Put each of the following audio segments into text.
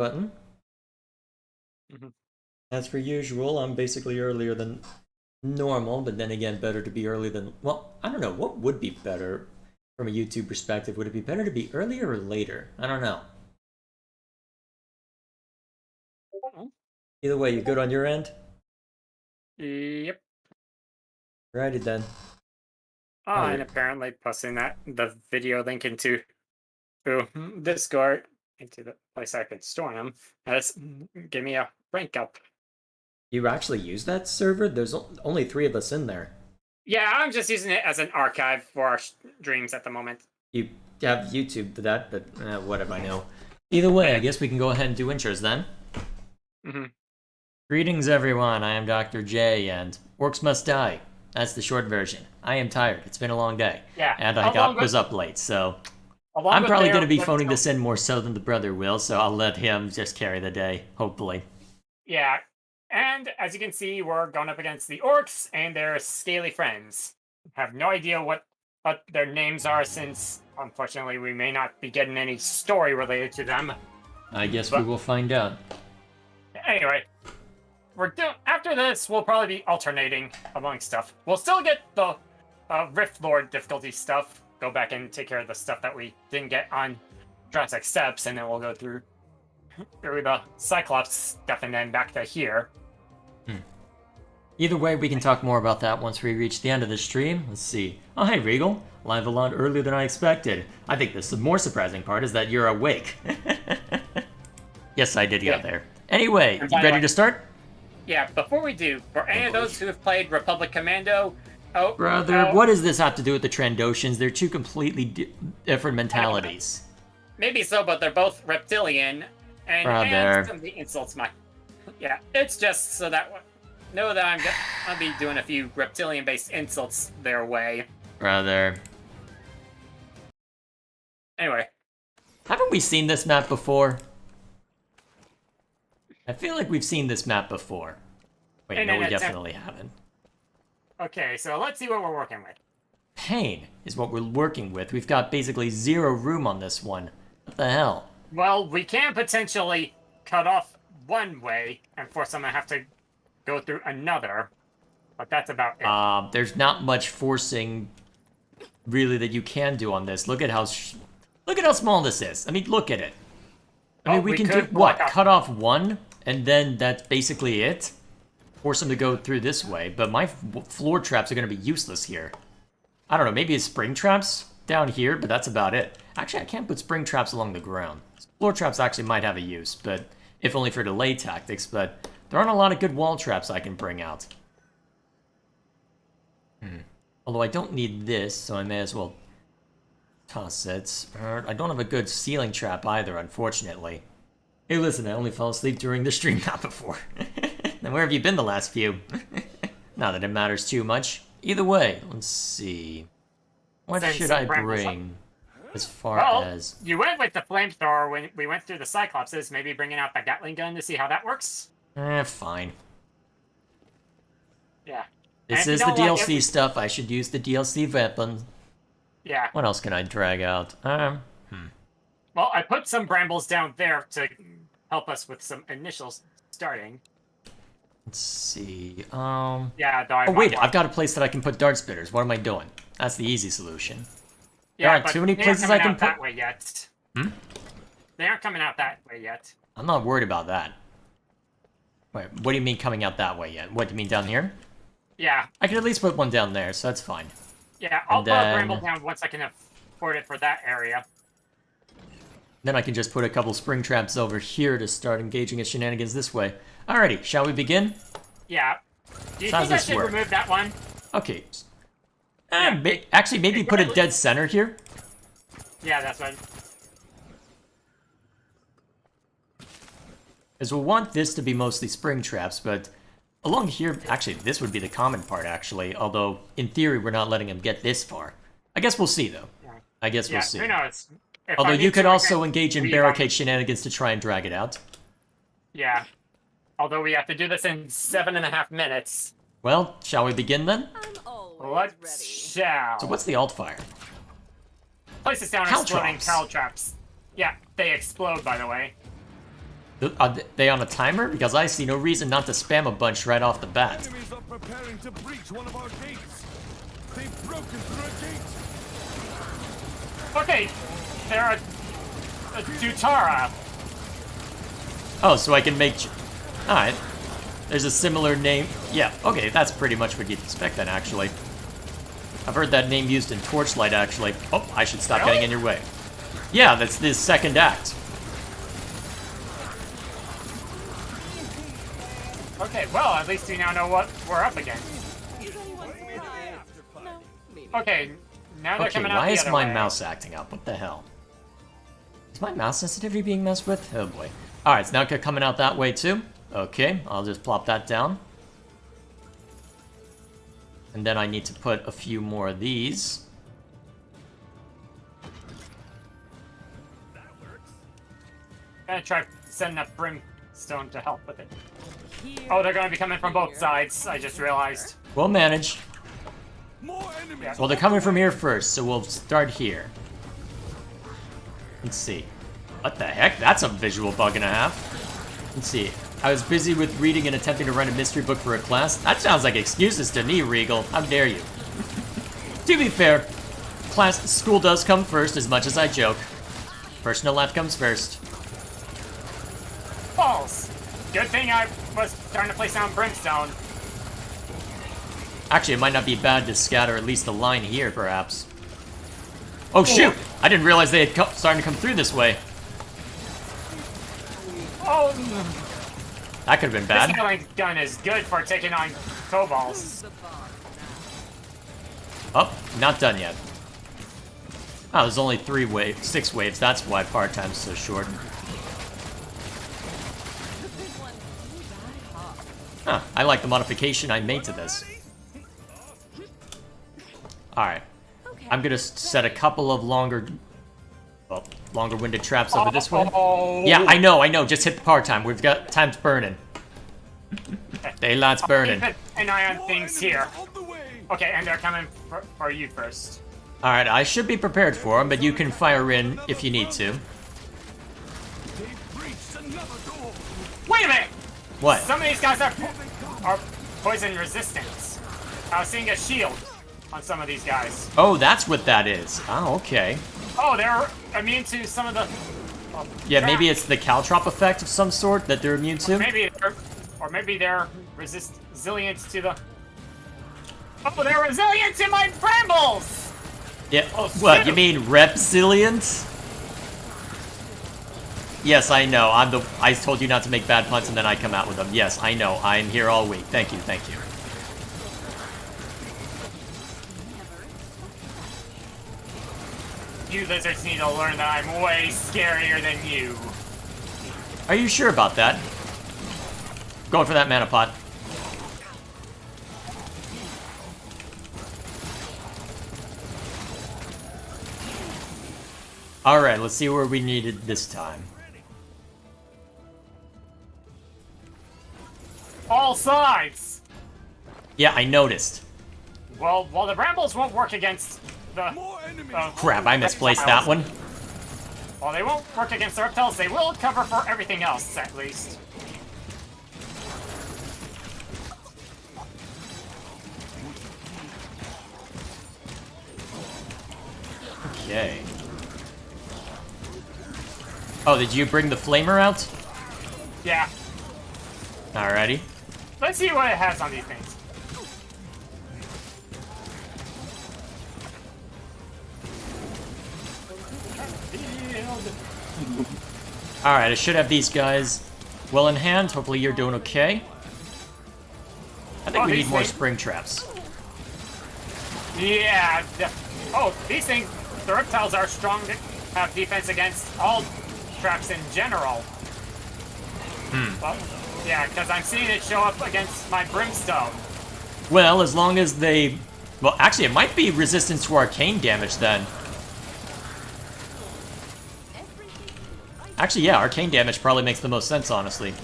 button. Mhm. As per usual, I'm basically earlier than normal, but then again, better to be early than... Well, I don't know. What would be better from a YouTube perspective? Would it be better to be earlier or later? I don't know. Either way, you good on your end? Yep. Righty then. Oh, and Alright. apparently posting the video link into Discord into the place I could store them. That's give me a rank up. You actually use that server? There's only 3 of us in there. Yeah, I'm just using it as an archive for our streams at the moment. You have YouTube to that, but what if I know? Either way, I guess we can go ahead and do intros then. Mm-hmm. Greetings, everyone. I am Dr. J, and Orcs Must Die. That's the short version. I am tired. It's been a long day. Yeah, And was up late, so I'm probably going to be phoning this in more so than the brother will, so I'll let him just carry the day, hopefully. Yeah, and as you can see, we're going up against the orcs and their scaly friends. Have no idea what their names are, since unfortunately we may not be getting any story related to them. I guess we will find out. Anyway, after this, we'll probably be alternating among stuff. We'll still get the Rift Lord difficulty stuff. Go back and take care of the stuff that we didn't get on Jurassic Steps, and then we'll go through the Cyclops stuff and then back to here. Either way, we can talk more about that once we reach the end of the stream. Let's see. Oh, hey, Regal. Live a lot earlier than I expected. I think the more surprising part is that you're awake. Yes, I did get there. Anyway, you ready to start? Yeah, before we do, for any of those who have played Republic Commando... Oh, brother, what does this have to do with the Trandoshans? They're two completely different mentalities. Maybe so, but they're both reptilian. And some of the insults might... Yeah, it's just so that... Know that I'll be doing a few reptilian-based insults their way. Brother. Anyway. Haven't we seen this map before? I feel like we've seen this map before. Wait, no, we definitely haven't. Okay, so let's see what we're working with. Pain is what we're working with. We've got basically 0 room on this one. What the hell? Well, we can potentially cut off one way and force them to have to go through another, but that's about it. There's not much forcing, really, that you can do on this. Look at how small this is. I mean, look at it. I mean, we can do what? Cut off one, and then that's basically it. Force them to go through this way, but my floor traps are going to be useless here. I don't know, maybe it's spring traps down here, but that's about it. Actually, I can't put spring traps along the ground. Floor traps actually might have a use, but if only for delay tactics, but there aren't a lot of good wall traps I can bring out. Although I don't need this, so I may as well toss it. I don't have a good ceiling trap either, unfortunately. Hey, listen, I only fell asleep during the stream, not before. Then where have you been the last few? Not that it matters too much. Either way, let's see. What should I bring as far as... You went with the flamethrower when we went through the Cyclopses, maybe bringing out the Gatling gun to see how that works? Fine. Yeah. This is the DLC stuff. I should use the DLC weapon. Yeah. What else can I drag out? Well, I put some brambles down there to help us with some initial starting. Let's see. Yeah, oh wait, I've got a place that I can put dart spitters. What am I doing? That's the easy solution. Yeah, there aren't too many places I can put. That way yet. They aren't coming out that way yet. I'm not worried about that. Wait, what do you mean coming out that way yet? What do you mean down here? Yeah. I can at least put one down there, so that's fine. Yeah, I'll put a bramble down once I can afford it for that area. Then I can just put a couple spring traps over here to start engaging in shenanigans this way. Alrighty, shall we begin? Yeah. Do you think I should remove that one? Okay. Actually, maybe put a dead center here. Yeah, that's right. Because we'll want this to be mostly spring traps, but along here, actually, this would be the common part, actually. Although, in theory, we're not letting them get this far. I guess we'll see, though. Yeah. I guess we'll see. Who knows? Although you could also engage in barricade shenanigans to try and drag it out. Yeah. Although we have to do this in 7.5 minutes. Well, shall we begin then? Let's shall. So what's the alt fire? Place this down exploding cow traps. Yeah, they explode, by the way. Are they on a timer? Because I see no reason not to spam a bunch right off the bat. Enemies are preparing to breach one of our gates. They've broken through a gate. Okay, they're a Dutara. Oh, so I can make... Alright. There's a similar name. Yeah, okay, that's pretty much what you'd expect then, actually. I've heard that name used in Torchlight, actually. Oh, I should stop Really? getting in your way. Yeah, that's the second act. Okay, well, at least we now know what we're up against. Okay, now they're Okay, coming out why the is other my way. mouse acting up? What the hell? Is my mouse sensitivity being messed with? Oh boy. Alright, so now they're coming out that way too. Okay, I'll just plop that down. And then I need to put a few more of these. Gonna try sending up Brimstone to help with it. Oh, they're gonna be coming from both sides, I just realized. We'll manage. More enemies. Well, they're coming from here first, so we'll start here. Let's see. What the heck? That's a visual bug and a half. Let's see. I was busy with reading and attempting to write a mystery book for a class. That sounds like excuses to me, Regal. How dare you? To be fair, school does come first, as much as I joke. Personal life comes first. False! Good thing I was starting to place down Brimstone. Actually, it might not be bad to scatter at least a line here, perhaps. Oh, shoot! I didn't realize they had starting to come through this way. Oh, That could have been this bad. healing gun is good for taking on kobolds. Oh, not done yet. Oh, there's only 6 waves. That's why part time's so short. Huh, I like the modification I made to this. Alright. I'm gonna set a couple of longer winded traps over this way. Oh. Yeah, I know. Just hit part time. We've got time's burning. Daylight's burning. Keep an eye on things here. On the way. Okay, and they're coming for you first. Alright, I should be prepared for them, but you can fire in if you need to. They've breached another door. Wait a minute! What? Some of these guys are poison resistant. I was seeing a shield on some of these guys. Oh, that's what that is. Oh, okay. Oh, they're immune to some of the... Yeah, maybe it's the caltrop effect of some sort that they're immune to. Maybe they're resilient to the... Oh, they're resilient to my brambles! Yeah. Oh, What, shoot. you mean repsilient? Yes, I know. I told you not to make bad puns and then I come out with them. Yes, I know. I'm here all week. Thank you. You lizards need to learn that I'm way scarier than you. Are you sure about that? Going for that mana pot. Alright, let's see where we needed this time. All sides! Yeah, I noticed. Well, the brambles won't work against the... More enemies. Crap, I misplaced that one. Well, they won't work against the reptiles. They will cover for everything else, at least. Okay. Oh, did you bring the flamer out? Yeah. Alrighty. Let's see what it has on these things. Alright, I should have these guys well in hand. Hopefully you're doing okay. I think we need more spring traps. Yeah. These things, the reptiles are strong to have defense against all traps in general. Well, yeah, because I'm seeing it show up against my brimstone. Well, as long as they... Well, actually, it might be resistant to arcane damage then. Actually, yeah, arcane damage probably makes the most sense, honestly.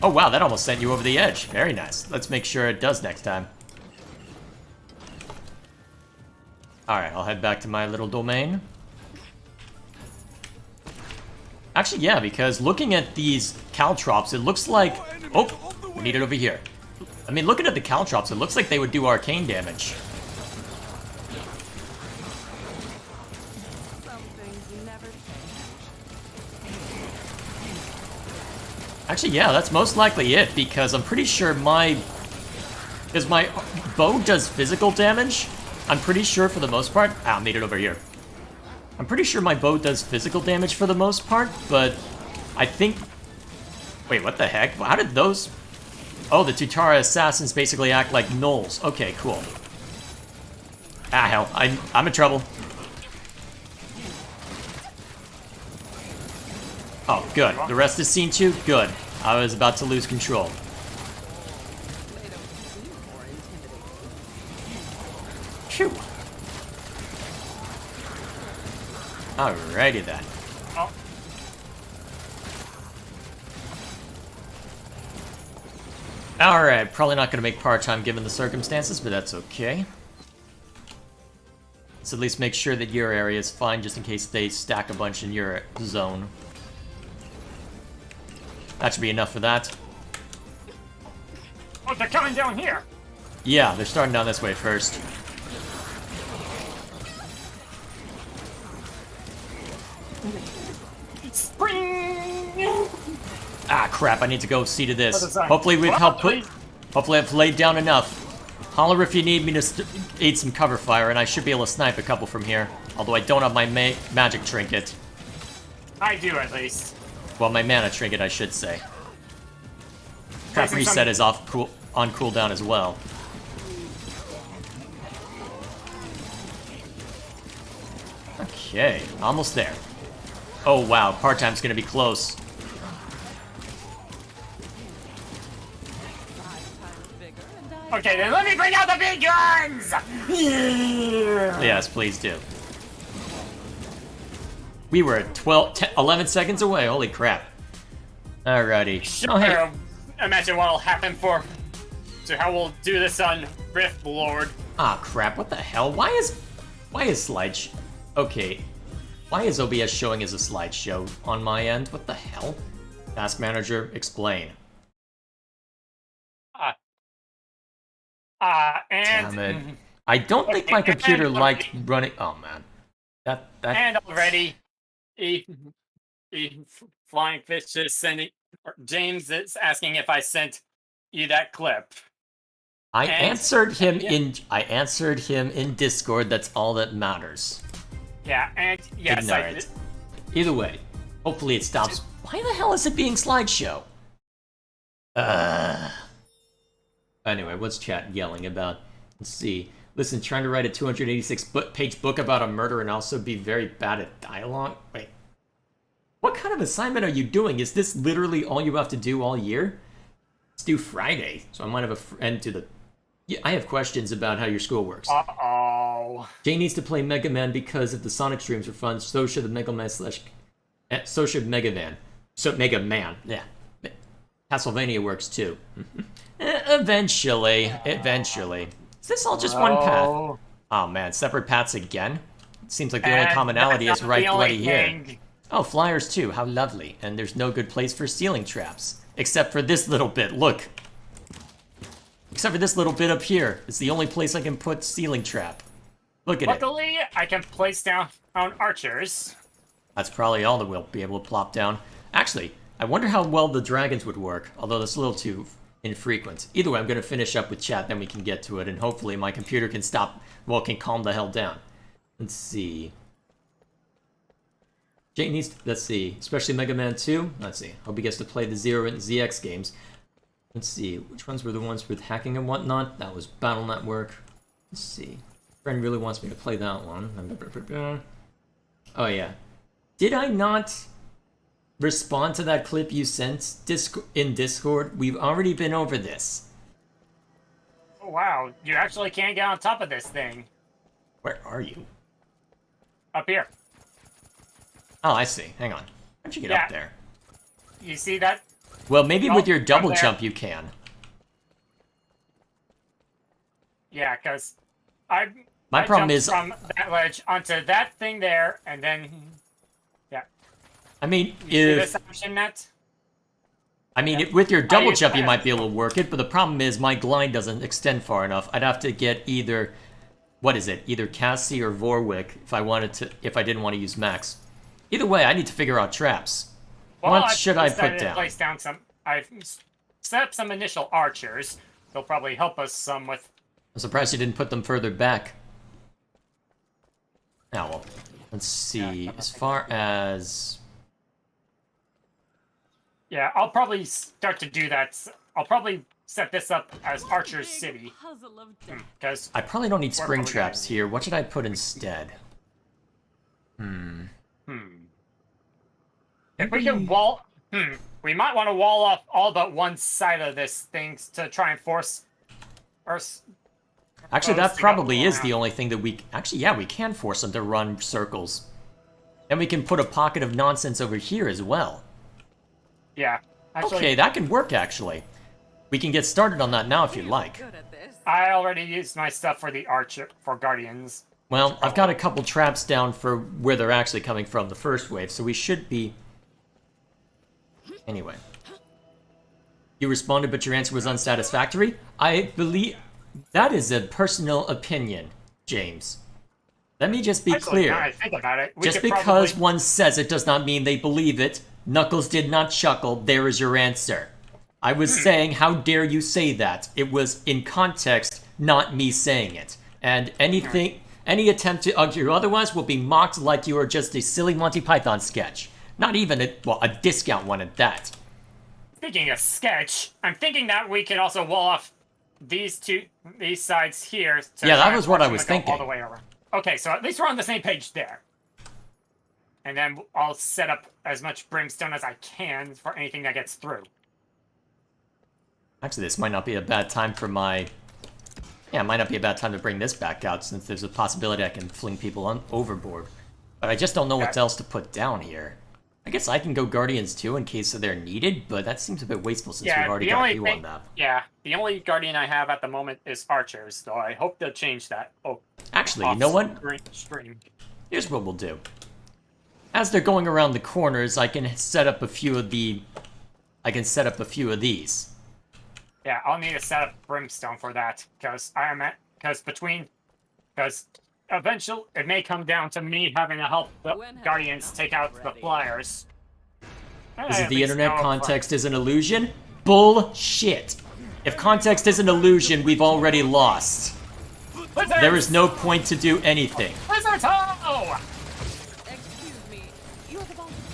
Oh, wow, that almost sent you over the edge. Very nice. Let's make sure it does next time. Alright, I'll head back to my little domain. Actually, yeah, because looking at these caltrops, it looks like... Oh, we need it over here. I mean, looking at the caltrops, it looks like they would do arcane damage. Actually, yeah, that's most likely it, because I'm pretty sure my... Because my bow does physical damage, I'm pretty sure for the most part... Ah, I made it over here. I'm pretty sure my bow does physical damage for the most part, but I think... Wait, what the heck? How did those... Oh, the Tutara assassins basically act like gnolls. Okay, cool. Ah, hell. I'm in trouble. Oh, good. The rest is scene 2? Good. I was about to lose control. Phew. Alrighty then. Oh. Alright, probably not going to make part-time given the circumstances, but that's okay. Let's at least make sure that your area is fine, just in case they stack a bunch in your zone. That should be enough for that. Oh, they're coming down here! Yeah, they're starting down this way first. Spring! Ah, crap, I need to go see to this. What is that? Hopefully we've helped put... What? Hopefully I've laid down enough. Holler if you need me to aid some cover fire, and I should be able to snipe a couple from here. Although I don't have my magic trinket. I do, at least. Well, my mana trinket, I should say. Crap reset is on cooldown as well. Okay, almost there. Oh wow, part-time's gonna be close. Okay, then let me bring out the big guns! Yeah. Yes, please do. We were at 11 seconds away, holy crap. Alrighty. Sure, Oh, hey. imagine what'll happen to how we'll do this on Rift Lord. Ah, crap, what the hell? Why is slideshow... Okay. Why is OBS showing as a slideshow on my end? What the hell? Task Manager, explain. And... Damn it. I don't think my computer liked running... Oh, man. That... And already, Flying Fish is sending... James is asking if I sent you that clip. I answered him in Discord, that's all that matters. Yeah, and yes, Ignore it. Either way, hopefully it stops. Why the hell is it being slideshow? Anyway, what's chat yelling about? Let's see. Listen, trying to write a 286-page book about a murder and also be very bad at dialogue? Wait. What kind of assignment are you doing? Is this literally all you have to do all year? Let's do Friday, so I might have a friend to the... Yeah, I have questions about how your school works. Uh-oh. Jay needs to play Mega Man because if the Sonic streams are fun, so should the Mega Man so should Mega Man. So Mega Man, yeah. Castlevania works too. Eventually. Is this all just one path? Oh man, separate paths again? It seems like the only commonality is right bloody here. Oh, flyers too, how lovely. And there's no good place for ceiling traps. Except for this little bit, look. Except for this little bit up here. It's the only place I can put ceiling trap. Look at it. Luckily, I can place down on archers. That's probably all that we'll be able to plop down. Actually, I wonder how well the dragons would work, although that's a little too infrequent. Either way, I'm going to finish up with chat, then we can get to it, and hopefully my computer can can calm the hell down. Let's see. Jake needs to, let's see, especially Mega Man 2. Let's see, hope he gets to play the Zero and ZX games. Let's see, which ones were the ones with hacking and whatnot? That was Battle Network. Let's see. Friend really wants me to play that one. Oh yeah. Did I not respond to that clip you sent in Discord? We've already been over this. Oh, wow, you actually can't get on top of this thing. Where are you? Up here. Oh, I see. Hang on. How'd you get up there? You see that? Well, maybe with your double there. jump you can. Yeah, because My problem jumped is from that ledge onto that thing there, and then I mean, See this action net? I mean, with your double use jump, you that. might be able to work it, but the problem is my glide doesn't extend far enough. I'd have to get either, what is it? Either Cassie or Vorwick if I didn't want to use Max. Either way, I need to figure out traps. What should I put down? I've set up some initial archers. They'll probably help us some with. I'm surprised you didn't put them further back. Now, well, let's see. As far as... Yeah, I'll probably start to do that. I'll probably set this up as Archer's City. Because I probably don't need spring traps here. What should I put instead? If we can wall... We might want to wall off all but one side of this thing to try and force... Actually, that probably is the only thing that we... Actually, yeah, we can force them to run circles. And we can put a pocket of nonsense over here as well. Yeah. Actually, okay, that can work, actually. We can get started on that now if you'd like. I already used my stuff for the Archer... for Guardians. Well, I've got a couple traps down for where they're actually coming from, the first wave, so we should be... Anyway. You responded, but your answer was unsatisfactory? I believe... That is a personal opinion, James. Let me just be clear. Now I think about it, just because one says it does not mean they believe it. Knuckles did not chuckle. There is your answer. I was saying, how dare you say that? It was in context, not me saying it. And any attempt to argue otherwise will be mocked like you are just a silly Monty Python sketch. Not even a discount one at that. Speaking of sketch, I'm thinking that we can also wall off these sides here. Yeah, that was what I was thinking. All the way around. Okay, so at least we're on the same page there. And then I'll set up as much brimstone as I can for anything that gets through. Actually, this might not be a bad time for my... Yeah, it might not be a bad time to bring this back out, since there's a possibility I can fling people overboard. But I just don't know what else to put down here. I guess I can go Guardians too in case they're needed, but that seems a bit wasteful since we've already got you on that. Yeah, the only Guardian I have at the moment is Archers, so I hope they'll change that. Oh, actually, you know what? Here's what we'll do. As they're going around the corners, I can set up a few of these. Yeah, I'll need to set up Brimstone for that, because eventually it may come down to me having to help the Guardians take out the Flyers. Is it the internet context is an illusion? Bullshit. If context is an illusion, we've already lost. Blizzards! There is no point to do anything. Blizzards! Oh!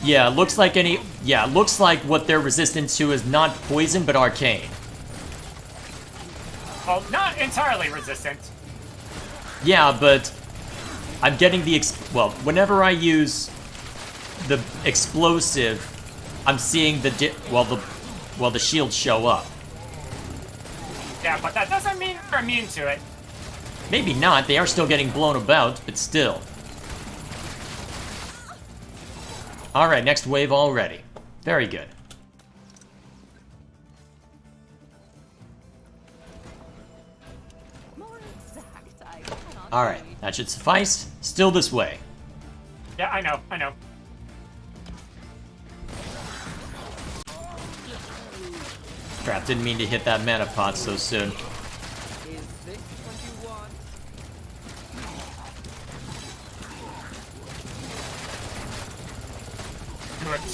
Yeah, looks like what they're resistant to is not poison, but arcane. Well, not entirely resistant. Yeah, but I'm getting the whenever I use the explosive, I'm seeing the shields show up. Yeah, but that doesn't mean they're immune to it. Maybe not. They are still getting blown about, but still. All right, next wave already. Very good. All right, that should suffice. Still this way. Yeah, I know. Crap, didn't mean to hit that mana pot so soon.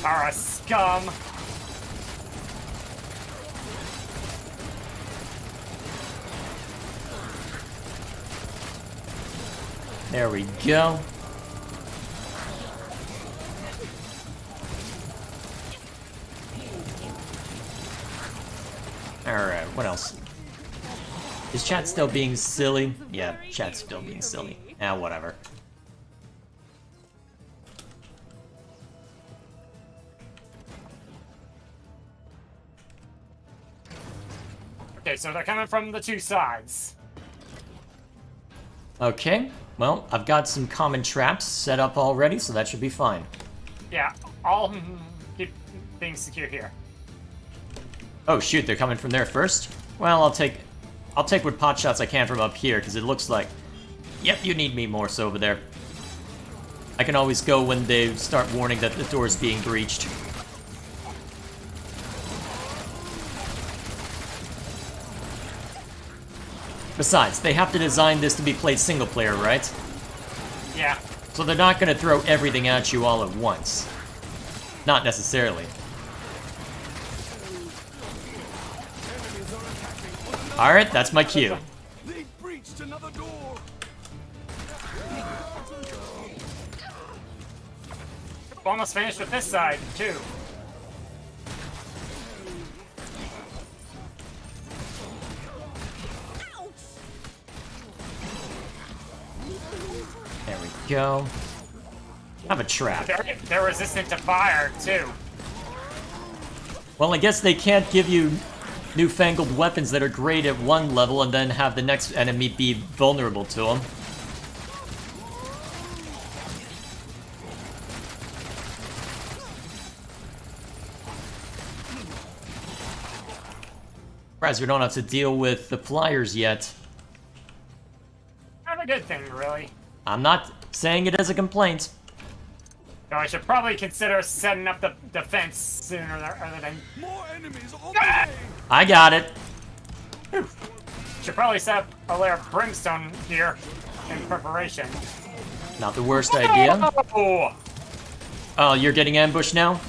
Tara scum! There we go. Alright, what else? Is chat still being silly? Yeah, chat's still being silly. Whatever. Okay, so they're coming from the two sides. Okay, well, I've got some common traps set up already, so that should be fine. Yeah, I'll keep things secure here. Oh shoot, they're coming from there first? Well, I'll take what pot shots I can from up here, because it looks like... Yep, you need me more so over there. I can always go when they start warning that the door is being breached. Besides, they have to design this to be played single player, right? Yeah. So they're not going to throw everything at you all at once. Not necessarily. Alright, that's my cue. They breached another door. Almost finished with this side, too. There we go. Have a trap. They're resistant to fire, too. Well, I guess they can't give you newfangled weapons that are great at one level and then have the next enemy be vulnerable to them. Surprised we don't have to deal with the flyers yet. Not a good thing, really. I'm not saying it as a complaint. So I should probably consider setting up the defense sooner rather than... More enemies on the way. I got it. Should probably set up a layer of brimstone here in preparation. Not the worst idea. Oh! Oh, you're getting ambushed now?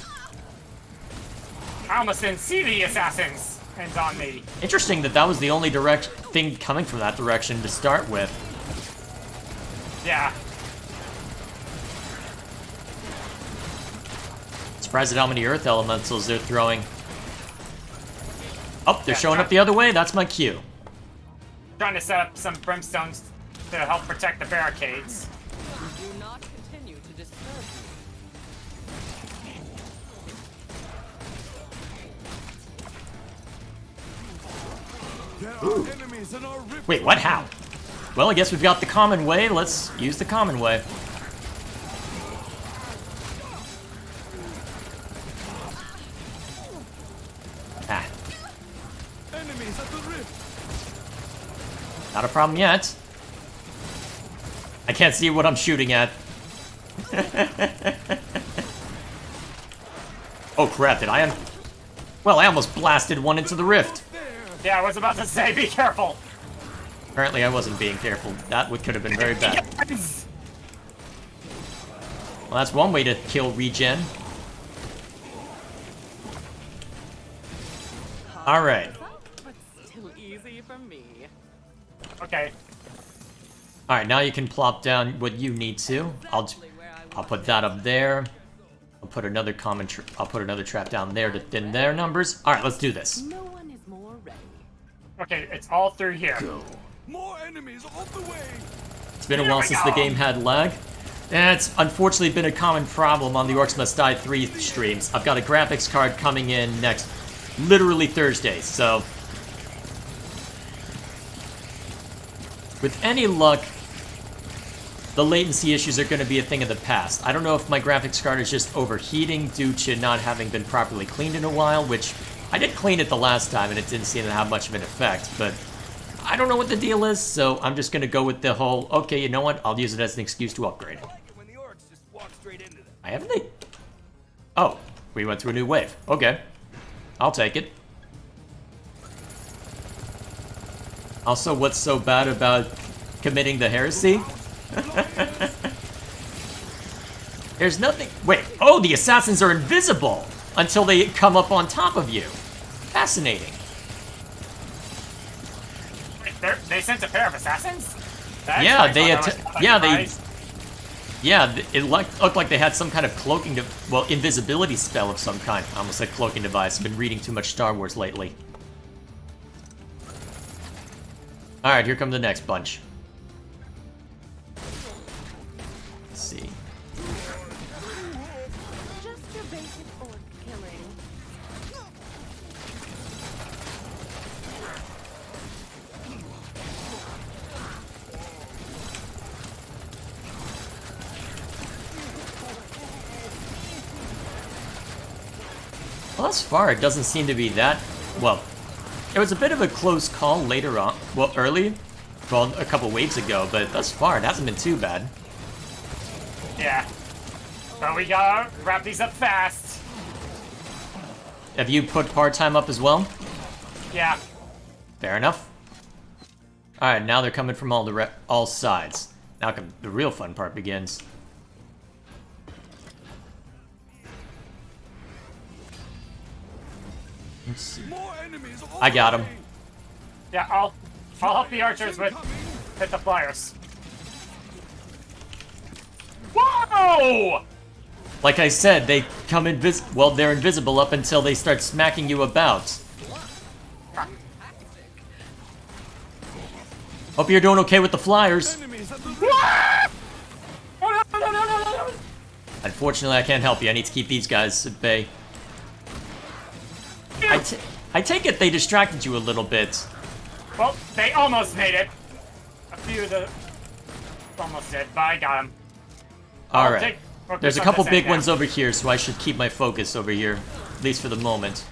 I almost didn't see the assassins. Hands on me. Interesting that that was the only direct thing coming from that direction to start with. Yeah. Surprised at how many earth elementals they're throwing. Oh, they're showing up the other way. That's my cue. Trying to set up some brimstones to help protect the barricades. Do not continue to disturb me. There are enemies in our rift. Wait, what? How? Well, I guess we've got the common way. Let's use the common way. Ah, Enemies at the rift. not a problem yet. I can't see what I'm shooting at. Oh crap, did I Well, I almost blasted one into the rift. Yeah, I was about to say, be careful. Apparently I wasn't being careful. That could have been very bad. Well, that's one way to kill regen. Alright. But still easy for me. Okay. Alright, now you can plop down what you need to. I'll put that up there. I'll put another I'll put another trap down there to thin their numbers. Alright, let's do this. No one is more ready. Okay, it's all through here. More enemies on the way. It's been a There while we since go. the game had lag. And it's unfortunately been a common problem on the Orcs Must Die 3 streams. I've got a graphics card coming in literally Thursday, so... With any luck, the latency issues are going to be a thing of the past. I don't know if my graphics card is just overheating due to not having been properly cleaned in a while, which I did clean it the last time and it didn't seem to have much of an effect, but I don't know what the deal is, so I'm just going to go with the whole, okay, you know what, I'll use it as an excuse to upgrade. When the orcs just walk straight into them. I haven't they? Oh, we went through a new wave. Okay. I'll take it. Also, what's so bad about committing the heresy? There's nothing... Wait, oh, the assassins are invisible until they come up on top of you. Fascinating. They sent a pair of assassins? That Yeah, explains why it looked like they had some kind of cloaking, invisibility spell of some kind. I almost said cloaking device. I've been reading too much Star Wars lately. Alright, here come the next bunch. Let's see. Just your basic orc killing. Well, thus far, it doesn't seem to be that... Well, it was a bit of a close call later on. Well, early. Well, a couple waves ago, but thus far, it hasn't been too bad. Yeah. But we gotta wrap these up fast. Have you put part-time up as well? Yeah. Fair enough. Alright, now they're coming from all sides. Now the real fun part begins. Let's see. More enemies all I got the him. way. Yeah, I'll help the archers with hit the flyers. Whoa! Like I said, they come well, they're invisible up until they start smacking you about. Hope you're doing okay with the flyers. Enemies at the Oh, no, no, no, no, no, no. Unfortunately, I can't help you. I need to keep these guys at bay. I take it they distracted you a little bit. Well, they almost made it. A few of the almost did, but I got them. Alright. There's a couple big ones over here, so I should keep my focus over here. At least for the moment.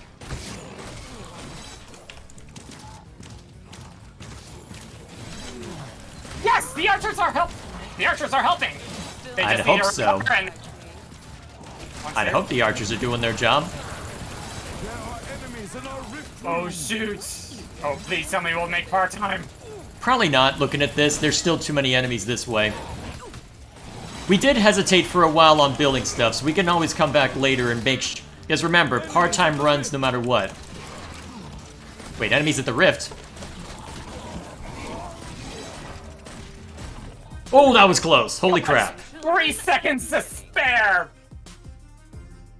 Yes, the archers are helping. They I'd just need hope to so. recover and- I hope the archers are doing their job. There are enemies in our rift Oh room. shoot! Oh please tell me we'll make part-time. Probably not, looking at this. There's still too many enemies this way. We did hesitate for a while on building stuff, so we can always come back later and make because remember, part-time runs no matter what. Wait, enemies at the rift? Oh, that was close. Holy crap. 3 seconds to spare.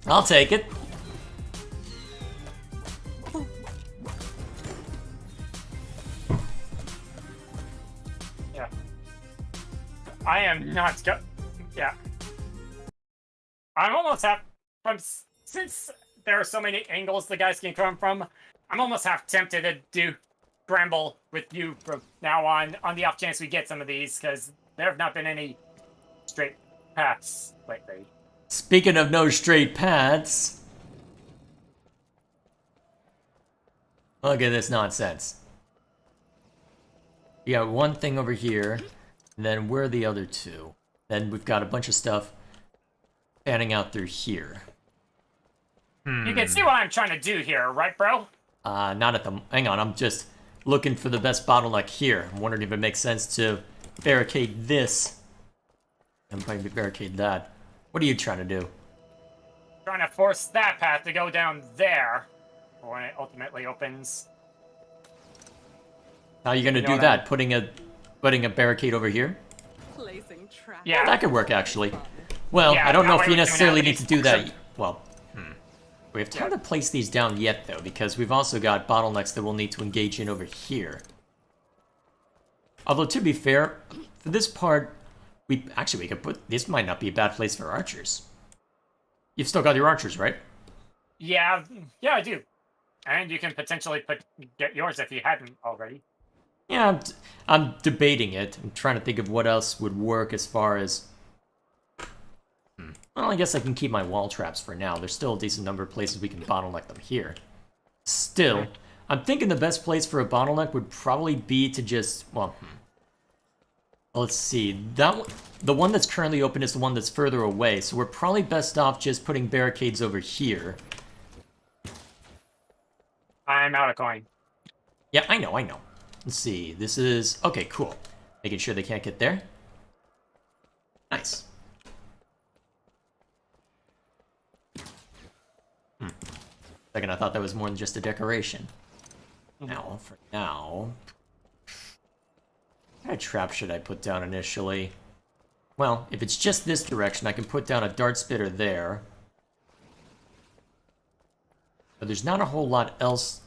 I'll take it. Yeah. I am not go. Yeah. I'm almost half since there are so many angles the guys can come from. I'm almost half tempted to do Bramble with you from now on the off chance we get some of these, because there have not been any straight paths lately. Speaking of no straight paths. Look at this nonsense. You got one thing over here, and then where are the other two? Then we've got a bunch of stuff panning out through here. You can see what I'm trying to do here, right, bro? Not at the... Hang on, I'm just looking for the best bottleneck here. I'm wondering if it makes sense to barricade this. And maybe barricade that. What are you trying to do? Trying to force that path to go down there when it ultimately opens. How are you gonna You know do what that? Putting a barricade over here? Placing traps. Yeah. That could work, actually. Well, Yeah, I don't know that if way you we can necessarily at need to least do that. push 'em. Well, we have time to place these down yet, though, because we've also got bottlenecks that we'll need to engage in over here. Although, to be fair, for this part, we could put... This might not be a bad place for archers. You've still got your archers, right? Yeah, I do. And you can potentially get yours if you hadn't already. Yeah, I'm debating it. I'm trying to think of what else would work as far as... Well, I guess I can keep my wall traps for now. There's still a decent number of places we can bottleneck them here. Still, I'm thinking the best place for a bottleneck would probably be to just... Well, let's see. The one that's currently open is the one that's further away, so we're probably best off just putting barricades over here. I'm out of coin. Yeah, I know. Let's see. This is... Okay, cool. Making sure they can't get there. Nice. Second, I thought that was more than just a decoration. Now, for now... What kind of trap should I put down initially? Well, if it's just this direction, I can put down a dart spitter there. But there's not a whole lot else...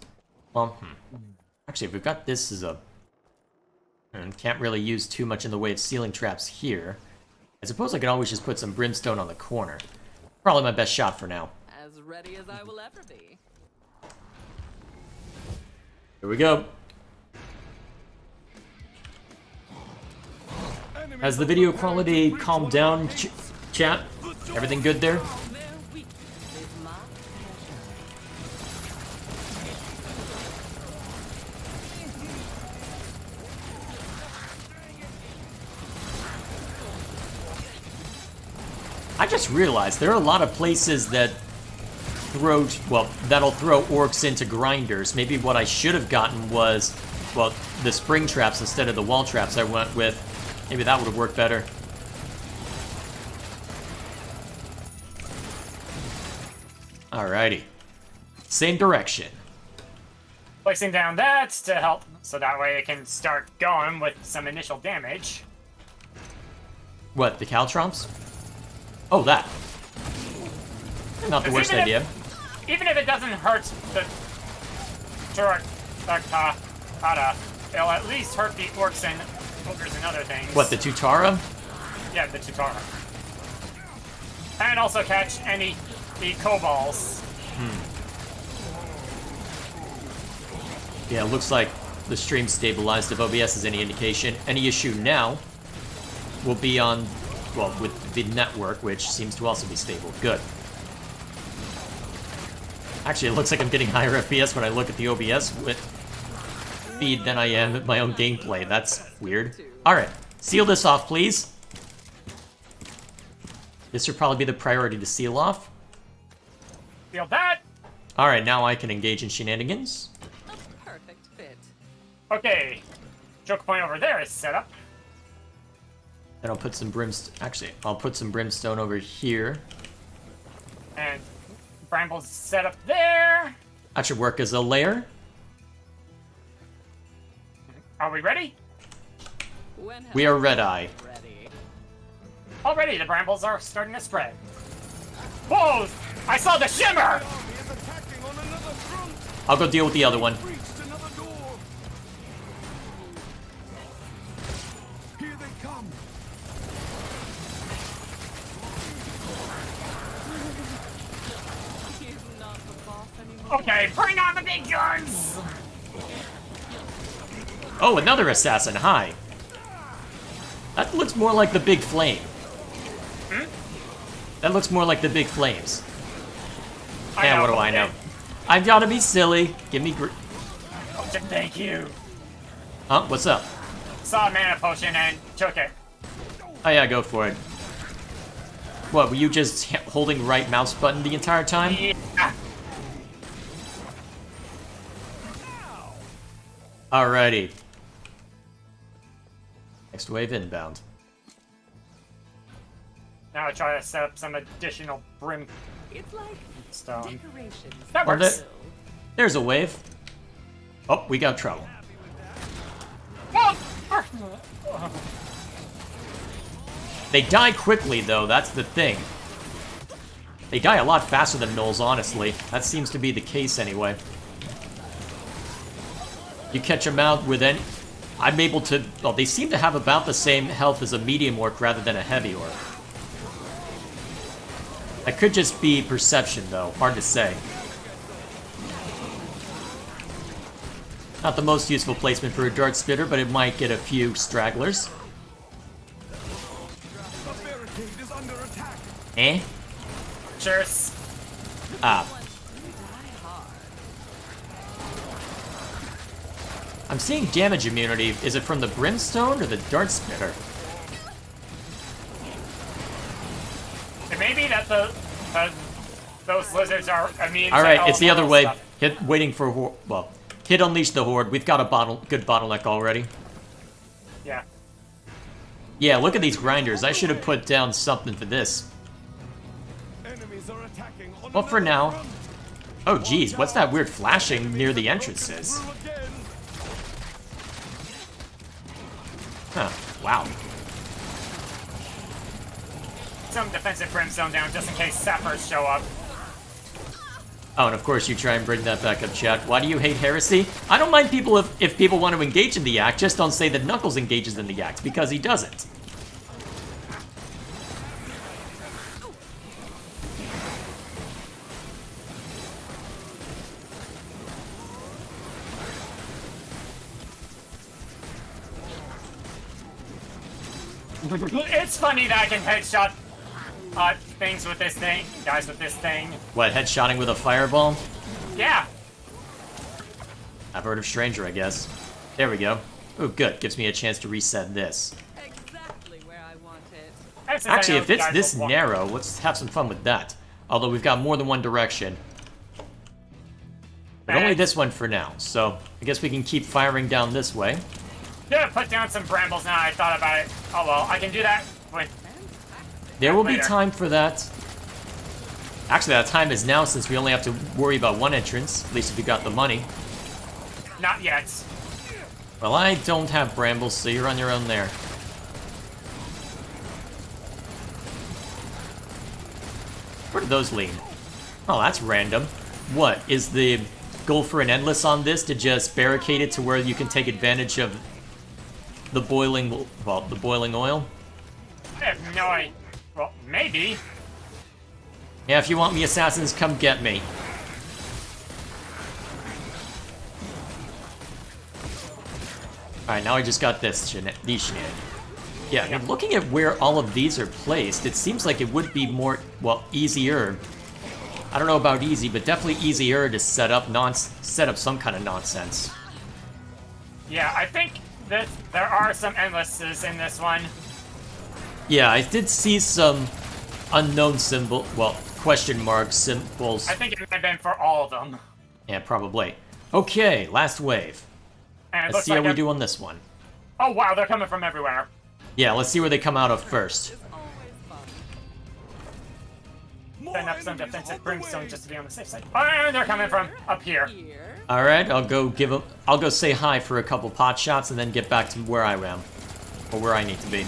Well, actually, if we've got this as a... Can't really use too much in the way of ceiling traps here. I suppose I could always just put some brimstone on the corner. Probably my best shot for now. As ready as I will ever be. Here we go. Enemies Has the are video preparing quality to breach calmed one of down, our gates. chat? Everything good there? Their weakness is my pleasure. I just realized there are a lot of places that that'll throw orcs into grinders. Maybe what I should have gotten was, well, the spring traps instead of the wall traps I went with. Maybe that would have worked better. Alrighty. Same direction. Placing down that to help, so that way it can start going with some initial damage. What, the Caltromps? Oh, that. Not the worst idea. Even if it doesn't hurt the Turakata, it'll at least hurt the orcs and ogres and other things. What, the Tutara? Yeah, the Tutara. And also catch any the kobolds. Yeah, it looks like the stream stabilized. If OBS is any indication, any issue now will be on, well, with the network, which seems to also be stable. Good. Actually, it looks like I'm getting higher FPS when I look at the OBS feed than I am at my own gameplay. That's weird. Alright, seal this off, please. This would probably be the priority to seal off. Feel that? Alright, now I can engage in shenanigans. A perfect fit. Okay. Choke point over there is set up. Then I'll put some brimstone. Actually, I'll put some brimstone over here. And brambles set up there. That should work as a layer. Are we ready? When have We are I red eye. ready? Already, the brambles are starting to spread. Whoa! I saw the shimmer! Army is attacking on another front. I'll go deal with the other one. Breached another door. Here they come. He's not the boss anymore. Okay, bring on the big guns! Oh, another assassin. Hi. That looks more like the big flame. That looks more like the big flames. And what do I know? I've got to be silly. Give me Potion, thank you. Huh? What's up? Saw a mana potion and took it. Oh yeah, go for it. What, were you just holding right mouse button the entire time? Yeah. Alrighty. Next wave inbound. Now I try to set up some additional brimstone. It's like decorations. That Well, works. There's a wave. Oh, we got trouble. They die quickly, though. That's the thing. They die a lot faster than gnolls, honestly. That seems to be the case anyway. You catch them out with any... I'm able to... Well, they seem to have about the same health as a medium orc rather than a heavy orc. That could just be perception, though. Hard to say. Not the most useful placement for a dart spitter, but it might get a few stragglers. The barricade is under attack. Eh? Cheers. Ah. I'm seeing damage immunity. Is it from the brimstone or the dart spitter? It may be that those lizards are immune. All to right, it's the other way. stuff. Hit, waiting for hit unleash the horde. We've got a good bottleneck already. Yeah. Yeah, look at these grinders. I should have put down something for this. Enemies are attacking on Well, for another now. front. Oh, geez, what's that weird flashing near the entrances? Through again. Huh? Wow. Some defensive brimstone down just in case sappers show up. Oh, and of course you try and bring that back up, chat. Why do you hate heresy? I don't mind people if people want to engage in the act, just don't say that Knuckles engages in the act, because he doesn't. It's funny that I can headshot things with this thing, guys with this thing. What, headshotting with a fireball? Yeah. I've heard of Stranger, I guess. There we go. Oh, good. Gives me a chance to reset this. Exactly where I want it. And since I Actually, know if you it's guys this will want- narrow, let's have some fun with that. Although we've got more than one direction. But only this one for now, so I guess we can keep firing down this way. Yeah, put down some brambles now I thought about it. Oh well, I can do that when... There will be later. time for that. Actually, that time is now since we only have to worry about one entrance, at least if you got the money. Not yet. Well, I don't have brambles, so you're on your own there. Where do those lead? Oh, that's random. What, is the goal for an endless on this to just barricade it to where you can take advantage of the boiling, well, the boiling oil? I have no idea. Well, maybe. Yeah, if you want me, assassins, come get me. Alright, now I just got this these shenanigans. Yeah, I mean, looking at where all of these are placed, it seems like it would be more, well, easier. I don't know about easy, but definitely easier to set up some kind of nonsense. Yeah, I think that there are some endlesses in this one. Yeah, I did see some unknown symbol, well, question mark symbols. I think it might have been for all of them. Yeah, probably. Okay, last wave. And it Let's looks see like how we do on this one. Oh wow, they're coming from everywhere. Yeah, let's see where they come out of first. It's always fun. More Setting up some enemies defensive on the brimstone way. just to be on the safe side. Oh, and they're coming from up here. Here. All right, I'll go say hi for a couple pot shots and then get back to where I am, or where I need to be.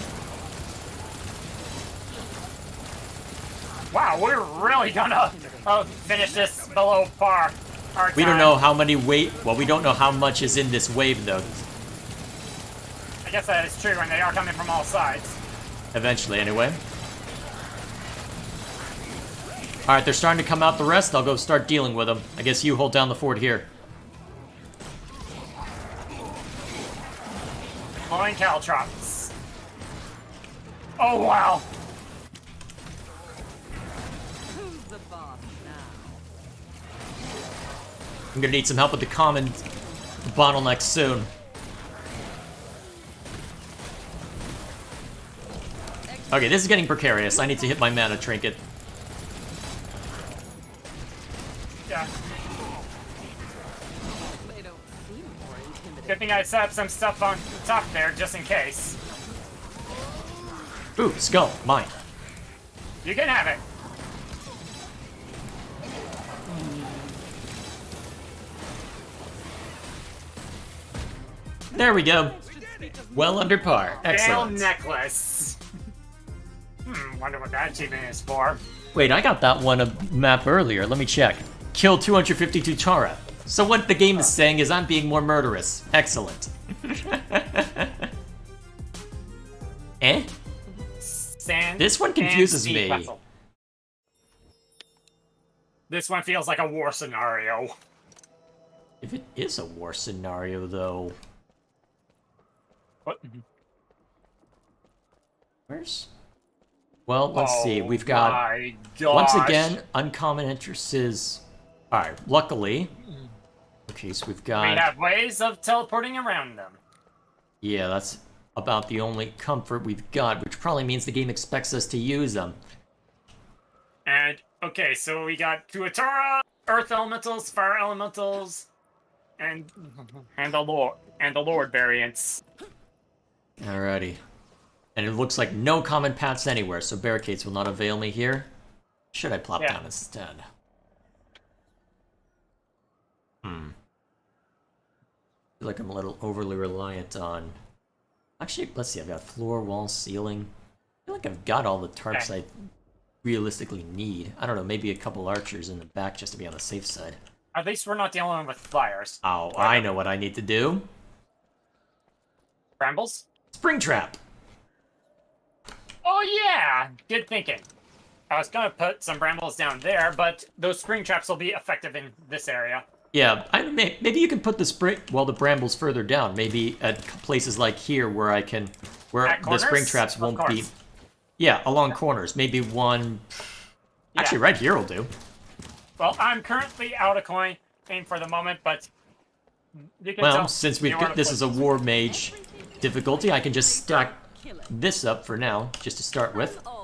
Wow, we're really gonna finish this below par. Our We don't time. know how many well, we don't know how much is in this wave though. I guess that is true, and they are coming from all sides. Eventually, anyway. All right, they're starting to come out the rest. I'll go start dealing with them. I guess you hold down the fort here. Blowing caltrops. Oh wow. Who's the boss now? I'm gonna need some help with the common bottleneck soon. Okay, this is getting precarious. I need to hit my mana trinket. Yeah. They don't seem more intimidating. Good thing I set up some stuff on top there just in case. Ooh, skull, mine. You can have it. There we go. Well under par. Veil Excellent. necklace. Wonder what that achievement is for. Wait, I got that one a map earlier. Let me check. Kill 252 Tara. So what the game is saying is I'm being more murderous. Excellent. Eh? Sand. This one and confuses speed me. vessel. This one feels like a war scenario. If it is a war scenario, though... What? Where's... Well, let's see. Oh We've got... my Once gosh. again, uncommon entrances. Alright, luckily. Okay, so we've we got... have ways of teleporting around them. Yeah, that's about the only comfort we've got, which probably means the game expects us to use them. And okay, so we got Tuatara, Earth Elementals, Fire Elementals, and the Lord variants. Alrighty. And it looks like no common paths anywhere, so barricades will not avail me here. Should I plop Yeah. down instead? I feel like I'm a little overly reliant on... Actually, let's see, I've got floor, wall, ceiling. I feel like I've got all the tarps Okay. I realistically need. I don't know, maybe a couple archers in the back just to be on the safe side. At least we're not the only one with flyers. Oh, I know what I need to do. Brambles? Spring trap! Oh yeah! Good thinking. I was gonna put some brambles down there, but those spring traps will be effective in this area. Yeah, maybe you can put the brambles further down. Maybe at places like here where At the corners? spring traps Of won't be. course. Yeah, along corners. Maybe one. Yeah. Actually, right here will do. Well, I'm currently out of coin for the moment, but you can Well, tell since you wanna this is a put- war mage difficulty, I can just stack Kill it. this up for now, just to start with. All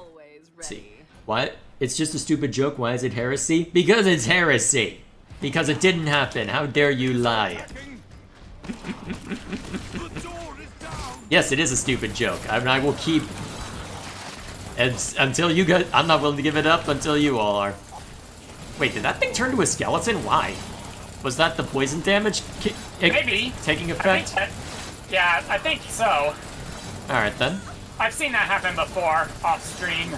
See, what? It's just a stupid joke. Why is it heresy? Because it's heresy. Because it didn't happen. How dare you lie? The door is down. Yes, it is a stupid joke. I will keep. Until you guys, I'm not willing to give it up until you all are. Wait, did that thing turn to a skeleton? Why? Was that the poison damage? Maybe. Taking I effect? think yeah, I think so. Alright then. I've seen that happen before, off stream.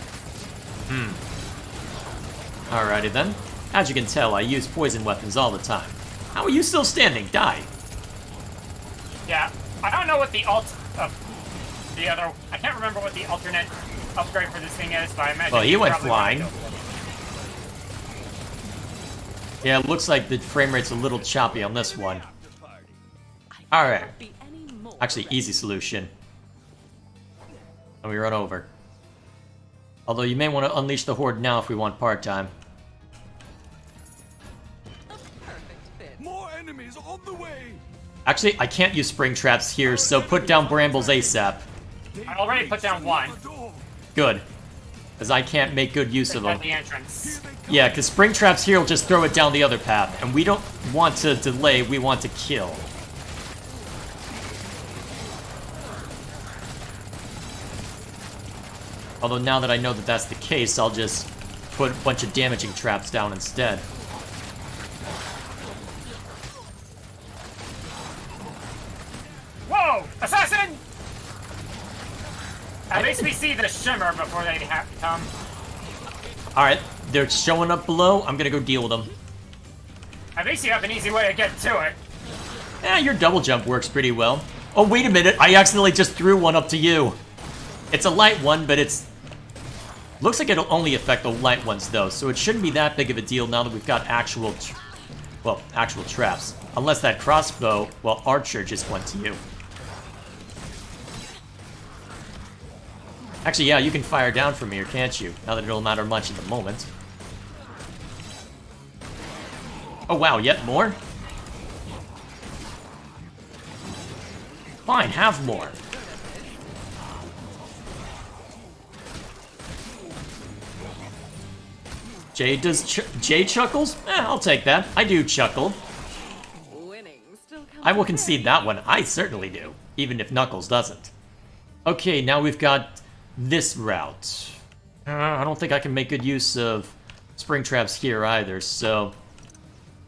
Alrighty then. As you can tell, I use poison weapons all the time. How are you still standing? Die. Yeah, I don't know what the the other. I can't remember what the alternate upgrade for this thing is, but I imagine. Well, he you went probably flying. wanna go for it. Yeah, it looks like the frame rate's a little choppy on this one. Alright. Be any more Actually, easy solution. And we run over. Although you may want to unleash the horde now if we want part-time. perfect fit. More enemies on the way. Actually, I can't use spring traps here, so put down brambles ASAP. I already put down one The door. Good. Because I can't make good use of them. at the entrance. Yeah, because spring traps here will just throw it down the other path. And we don't want to delay, we want to kill. Although now that I know that that's the case, I'll just put a bunch of damaging traps down instead. Whoa! Assassin! At least we see the shimmer before they come. Alright, they're showing up below. I'm gonna go deal with them. At least you have an easy way to get to it. Yeah, your double jump works pretty well. Oh, wait a minute. I accidentally just threw one up to you. It's a light one, but it's... Looks like it'll only affect the light ones, though, so it shouldn't be that big of a deal now that we've got actual... actual traps. Unless that crossbow, well, archer just went to you. Actually, yeah, you can fire down from here, can't you? Not that it'll matter much at the moment. Oh, wow, yet more? Fine, have more. Jay does Jay chuckles? I'll take that. I do chuckle. Winning still comes I will with concede that one. I certainly do, even if Knuckles doesn't. Okay, now we've got this route. I don't think I can make good use of spring traps here either, so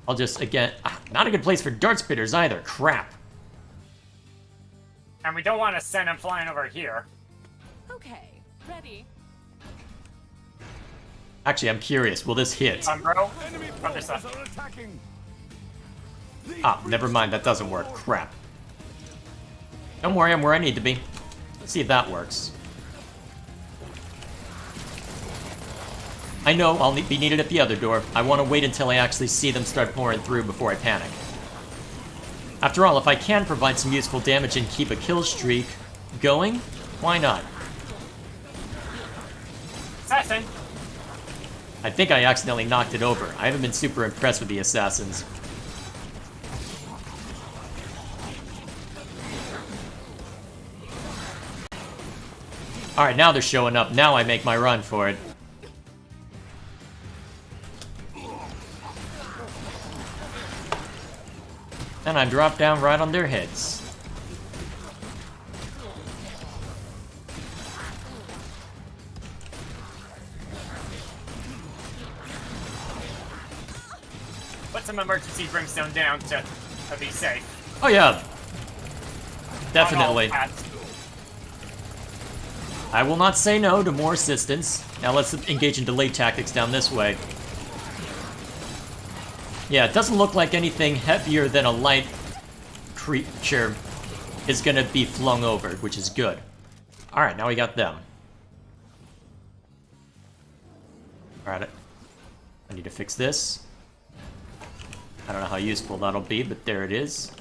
I'll just, again, not a good place for dart spitters either. Crap. And we don't want to send him flying over here. Okay, ready. Actually, I'm curious. Will this hit? Bro. Enemy Other forces side. are attacking. Never mind. That doesn't work. Crap. Don't worry, I'm where I need to be. Let's see if that works. I know I'll be needed at the other door. I want to wait until I actually see them start pouring through before I panic. After all, if I can provide some useful damage and keep a kill streak going, why not? Assassin! I think I accidentally knocked it over. I haven't been super impressed with the assassins. Alright, now they're showing up. Now I make my run for it. And I drop down right on their heads. Put some emergency brimstone down to be safe. Oh yeah. On all Definitely. paths. I will not say no to more assistance. Now let's engage in delay tactics down this way. Yeah, it doesn't look like anything heavier than a light creature is gonna be flung over, which is good. Alright, now we got them. Alright, I need to fix this. I don't know how useful that'll be, but there it is.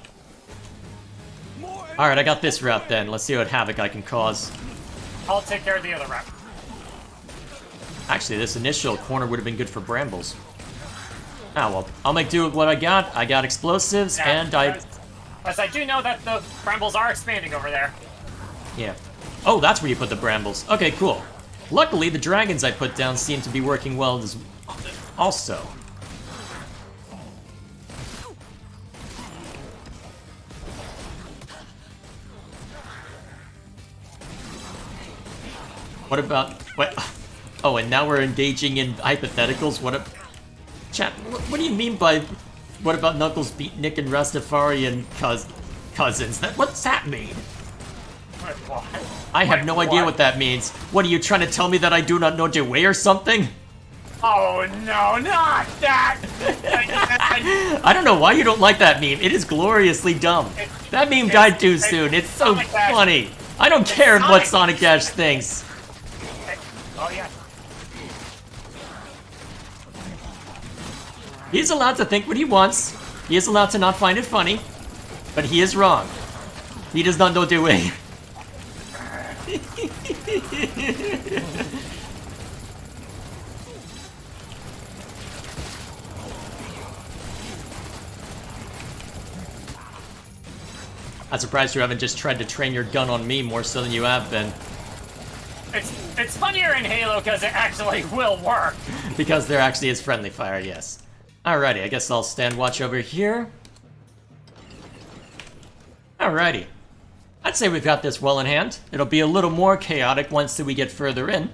Alright, I got this route then. Let's see what havoc I can cause. I'll take care of the other route. Actually, this initial corner would have been good for brambles. Ah, well, I'll make do with what I got. I got explosives, Yeah, and I... As I do know that the brambles are expanding over there. Yeah. Oh, that's where you put the brambles. Okay, cool. Luckily, the dragons I put down seem to be working well as also. What about... What? Oh, and now we're engaging in hypotheticals? What a... Chat, what do you mean by... What about Knuckles beat Nick and Rastafarian cousins? What's that mean? Wait, what? I have no idea what that means. What, are you trying to tell me that I do not know your way or something? Oh no, not that! I don't know why you don't like that meme. It is gloriously dumb. That meme died too soon. It's so Sonic Dash. funny. I don't care Sonic what Sonic Dash thinks. Oh yeah. He's allowed to think what he wants. He is allowed to not find it funny. But he is wrong. He does not know the way. I'm surprised you haven't just tried to train your gun on me more so than you have been. It's funnier in Halo because it actually will work. Because there actually is friendly fire, yes. Alrighty, I guess I'll stand watch over here. Alrighty. I'd say we've got this well in hand. It'll be a little more chaotic once we get further in.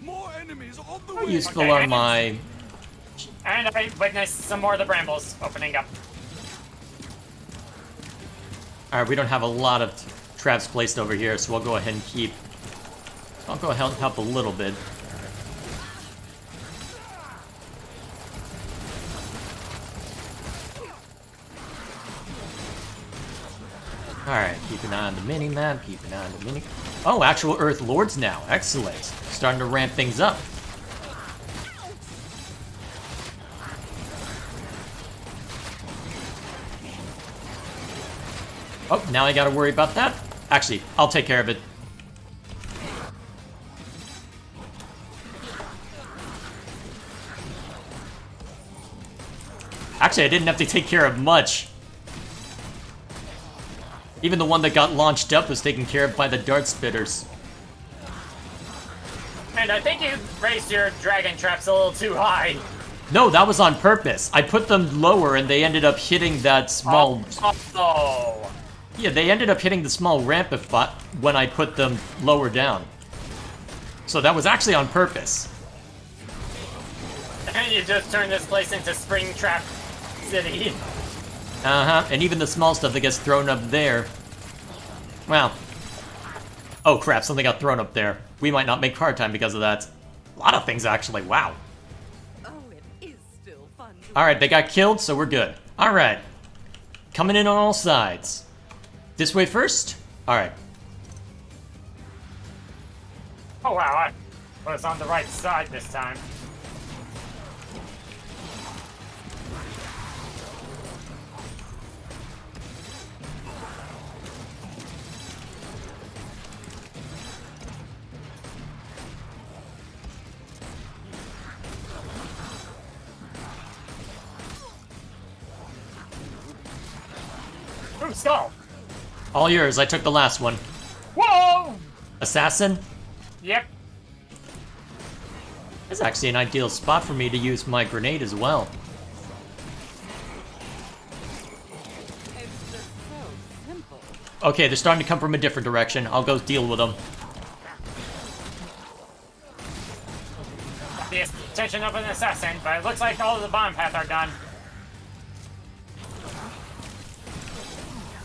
More enemies on the How way. useful Okay, are and- my... And I witnessed some more of the brambles opening up. Alright, we don't have a lot of traps placed over here, so we'll go ahead and keep... I'll go ahead and help a little bit. Alright, keep an eye on the mini-map, keep an eye on the mini... Oh, actual Earth Lords now. Excellent. Starting to ramp things up. Oh, now I gotta worry about that? Actually, I'll take care of it. Actually, I didn't have to take care of much. Even the one that got launched up was taken care of by the dart spitters. And I think you raised your dragon traps a little too high. No, that was on purpose. I put them lower and they ended up hitting that small... Oh. Yeah, they ended up hitting the small ramp when I put them lower down. So that was actually on purpose. And you just turned this place into Springtrap City. Uh-huh, and even the small stuff that gets thrown up there. Well. Oh crap, something got thrown up there. We might not make card time because of that. A lot of things, actually, wow. Oh, it is still fun. Alright, they got killed, so we're good. Alright. Coming in on all sides. This way first? Alright. Oh wow, I was on the right side this time. Ooh, skull! All yours, I took the last one. Whoa! Assassin? Yep. That's actually an ideal spot for me to use my grenade as well. It's just so simple. Okay, they're starting to come from a different direction. I'll go deal with them. The attention of an assassin, but it looks like all of the bomb paths are done.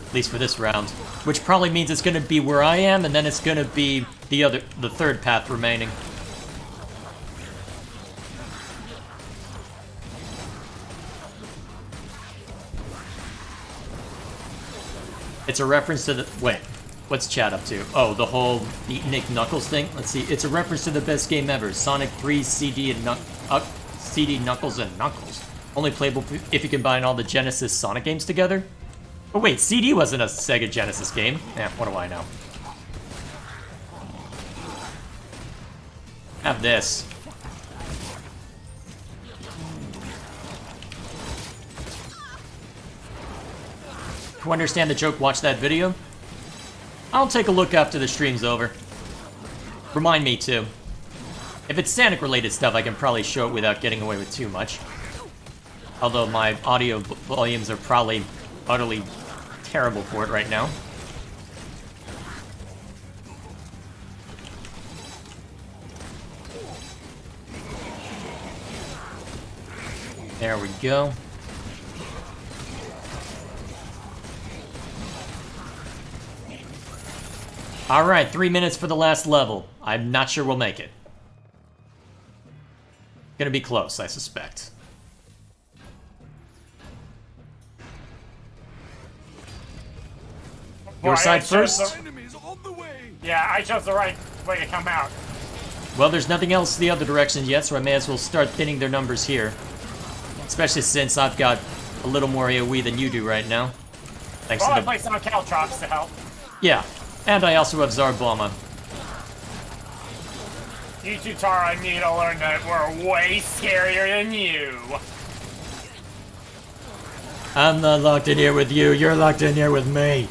At least for this round. Which probably means it's gonna be where I am, and then it's gonna be the third path remaining. It's a reference to the... Wait. What's chat up to? Oh, the whole Beat Nick Knuckles thing? Let's see. It's a reference to the best game ever. Sonic 3, CD, and CD, Knuckles, and Knuckles. Only playable if you combine all the Genesis Sonic games together? Oh wait, CD wasn't a Sega Genesis game. Eh, what do I know? Have this. Who understand the joke, watch that video? I'll take a look after the stream's over. Remind me to. If it's Sanic-related stuff, I can probably show it without getting away with too much. Although my audio volumes are probably utterly terrible for it right now. There we go. Alright, 3 minutes for the last level. I'm not sure we'll make it. Gonna be close, I suspect. Your side first? Enemies on the way. Yeah, I chose the right way to come out. Well, there's nothing else the other direction yet, so I may as well start thinning their numbers here. Especially since I've got a little more AoE than you do right now. Thanks Well, to I the... placed some Caltrops to help. Yeah, and I also have Zarboma. You two, Tara, need to learn that we're way scarier than you. I'm not locked in here with you, you're locked in here with me.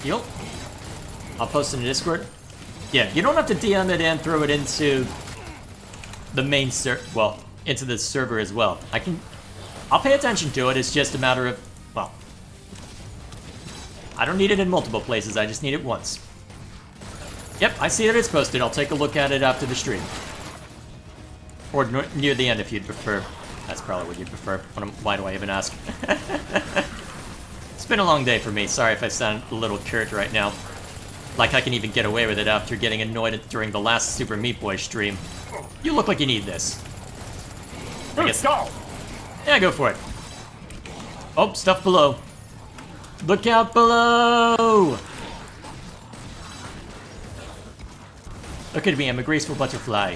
Yup. I'll post in the Discord. Yeah, you don't have to DM it and throw it into the main into the server as well. I'll pay attention to it, it's just a matter of, well, I don't need it in multiple places, I just need it once. Yep, I see that it's posted, I'll take a look at it after the stream. Or near the end if you'd prefer. That's probably what you'd prefer. Why do I even ask? It's been a long day for me, sorry if I sound a little curt right now. Like I can even get away with it after getting annoyed during the last Super Meat Boy stream. You look like you need this. Let's go! Yeah, go for it. Oh, stuff below. Look out below! Look at me, I'm a graceful butterfly.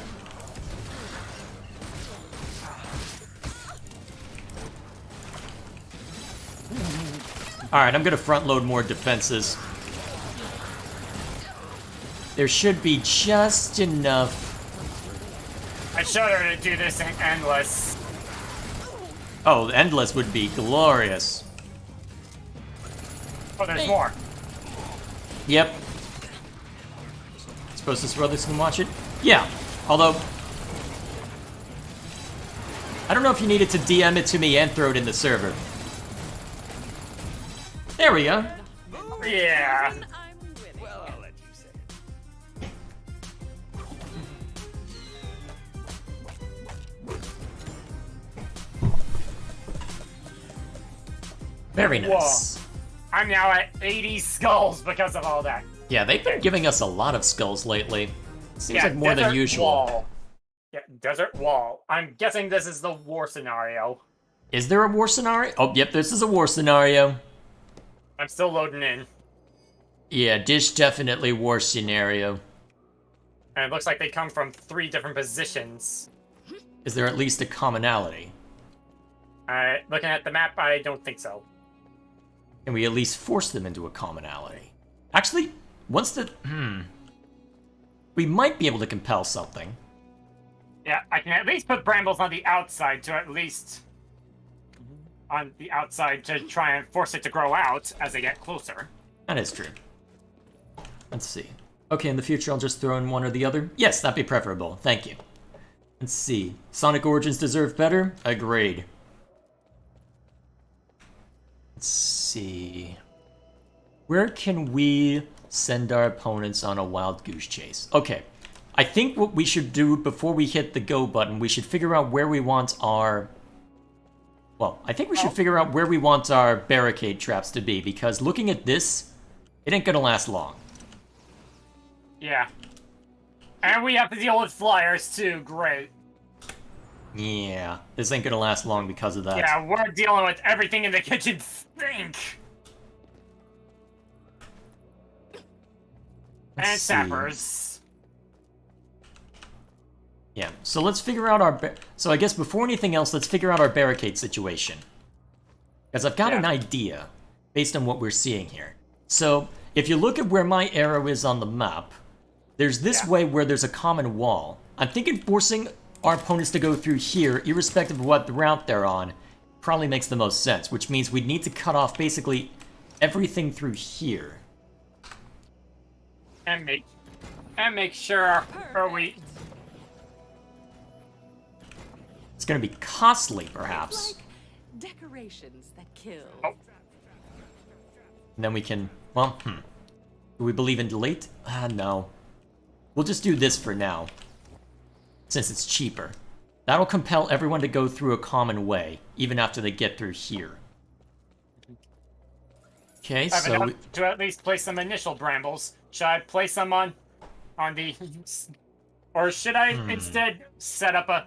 Alright, I'm gonna front load more defenses. There should be just enough. I showed her to do this in Endless. Oh, Endless would be glorious. Oh, there's more. Yep. Suppose this brothers can watch it? Yeah. Although, I don't know if you needed to DM it to me and throw it in the server. There we go. Yeah. I'm winning. Well, I'll let you say it. Very nice. Whoa. I'm now at 80 skulls because of all that. Yeah, they've been giving us a lot of skulls lately. Seems like more than desert usual. Wall. Yeah, desert wall. I'm guessing this is the war scenario. Is there a war scenario? Oh, yep, this is a war scenario. I'm still loading in. Yeah, this definitely war scenario. And it looks like they come from 3 different positions. Is there at least a commonality? Looking at the map, I don't think so. Can we at least force them into a commonality? Actually, once the... We might be able to compel something. Yeah, I can at least put brambles on the outside to at least... on the outside to try and force it to grow out as they get closer. That is true. Let's see. Okay, in the future I'll just throw in one or the other? Yes, that'd be preferable. Thank you. Let's see. Sonic Origins deserve better? Agreed. Let's see. Where can we send our opponents on a wild goose chase? Okay. I think what we should do before we hit the go button, we should figure out where we want our... Well, I think we should figure out where we want our barricade traps to be, because looking at this, it ain't gonna last long. Yeah. And we have to deal with flyers too, great. Yeah, this ain't gonna last long because of that. Yeah, we're dealing with everything in the kitchen sink. Let's And see. sappers. Yeah, so let's figure out our... So I guess before anything else, let's figure out our barricade situation. Because I've got an idea, based on what we're seeing here. So, if you look at where my arrow is on the map, there's this way where there's a common wall. I'm thinking forcing our opponents to go through here, irrespective of what route they're on, probably makes the most sense, which means we'd need to cut off basically everything through here. And make sure we... It's gonna be costly, perhaps. Like decorations that kill. Oh. And then we can, well, Do we believe in delete? No. We'll just do this for now, since it's cheaper. That'll compel everyone to go through a common way, even after they get through here. Okay, I've so... enough to at least place some initial brambles. Should I place them on the... Or should I instead set up a...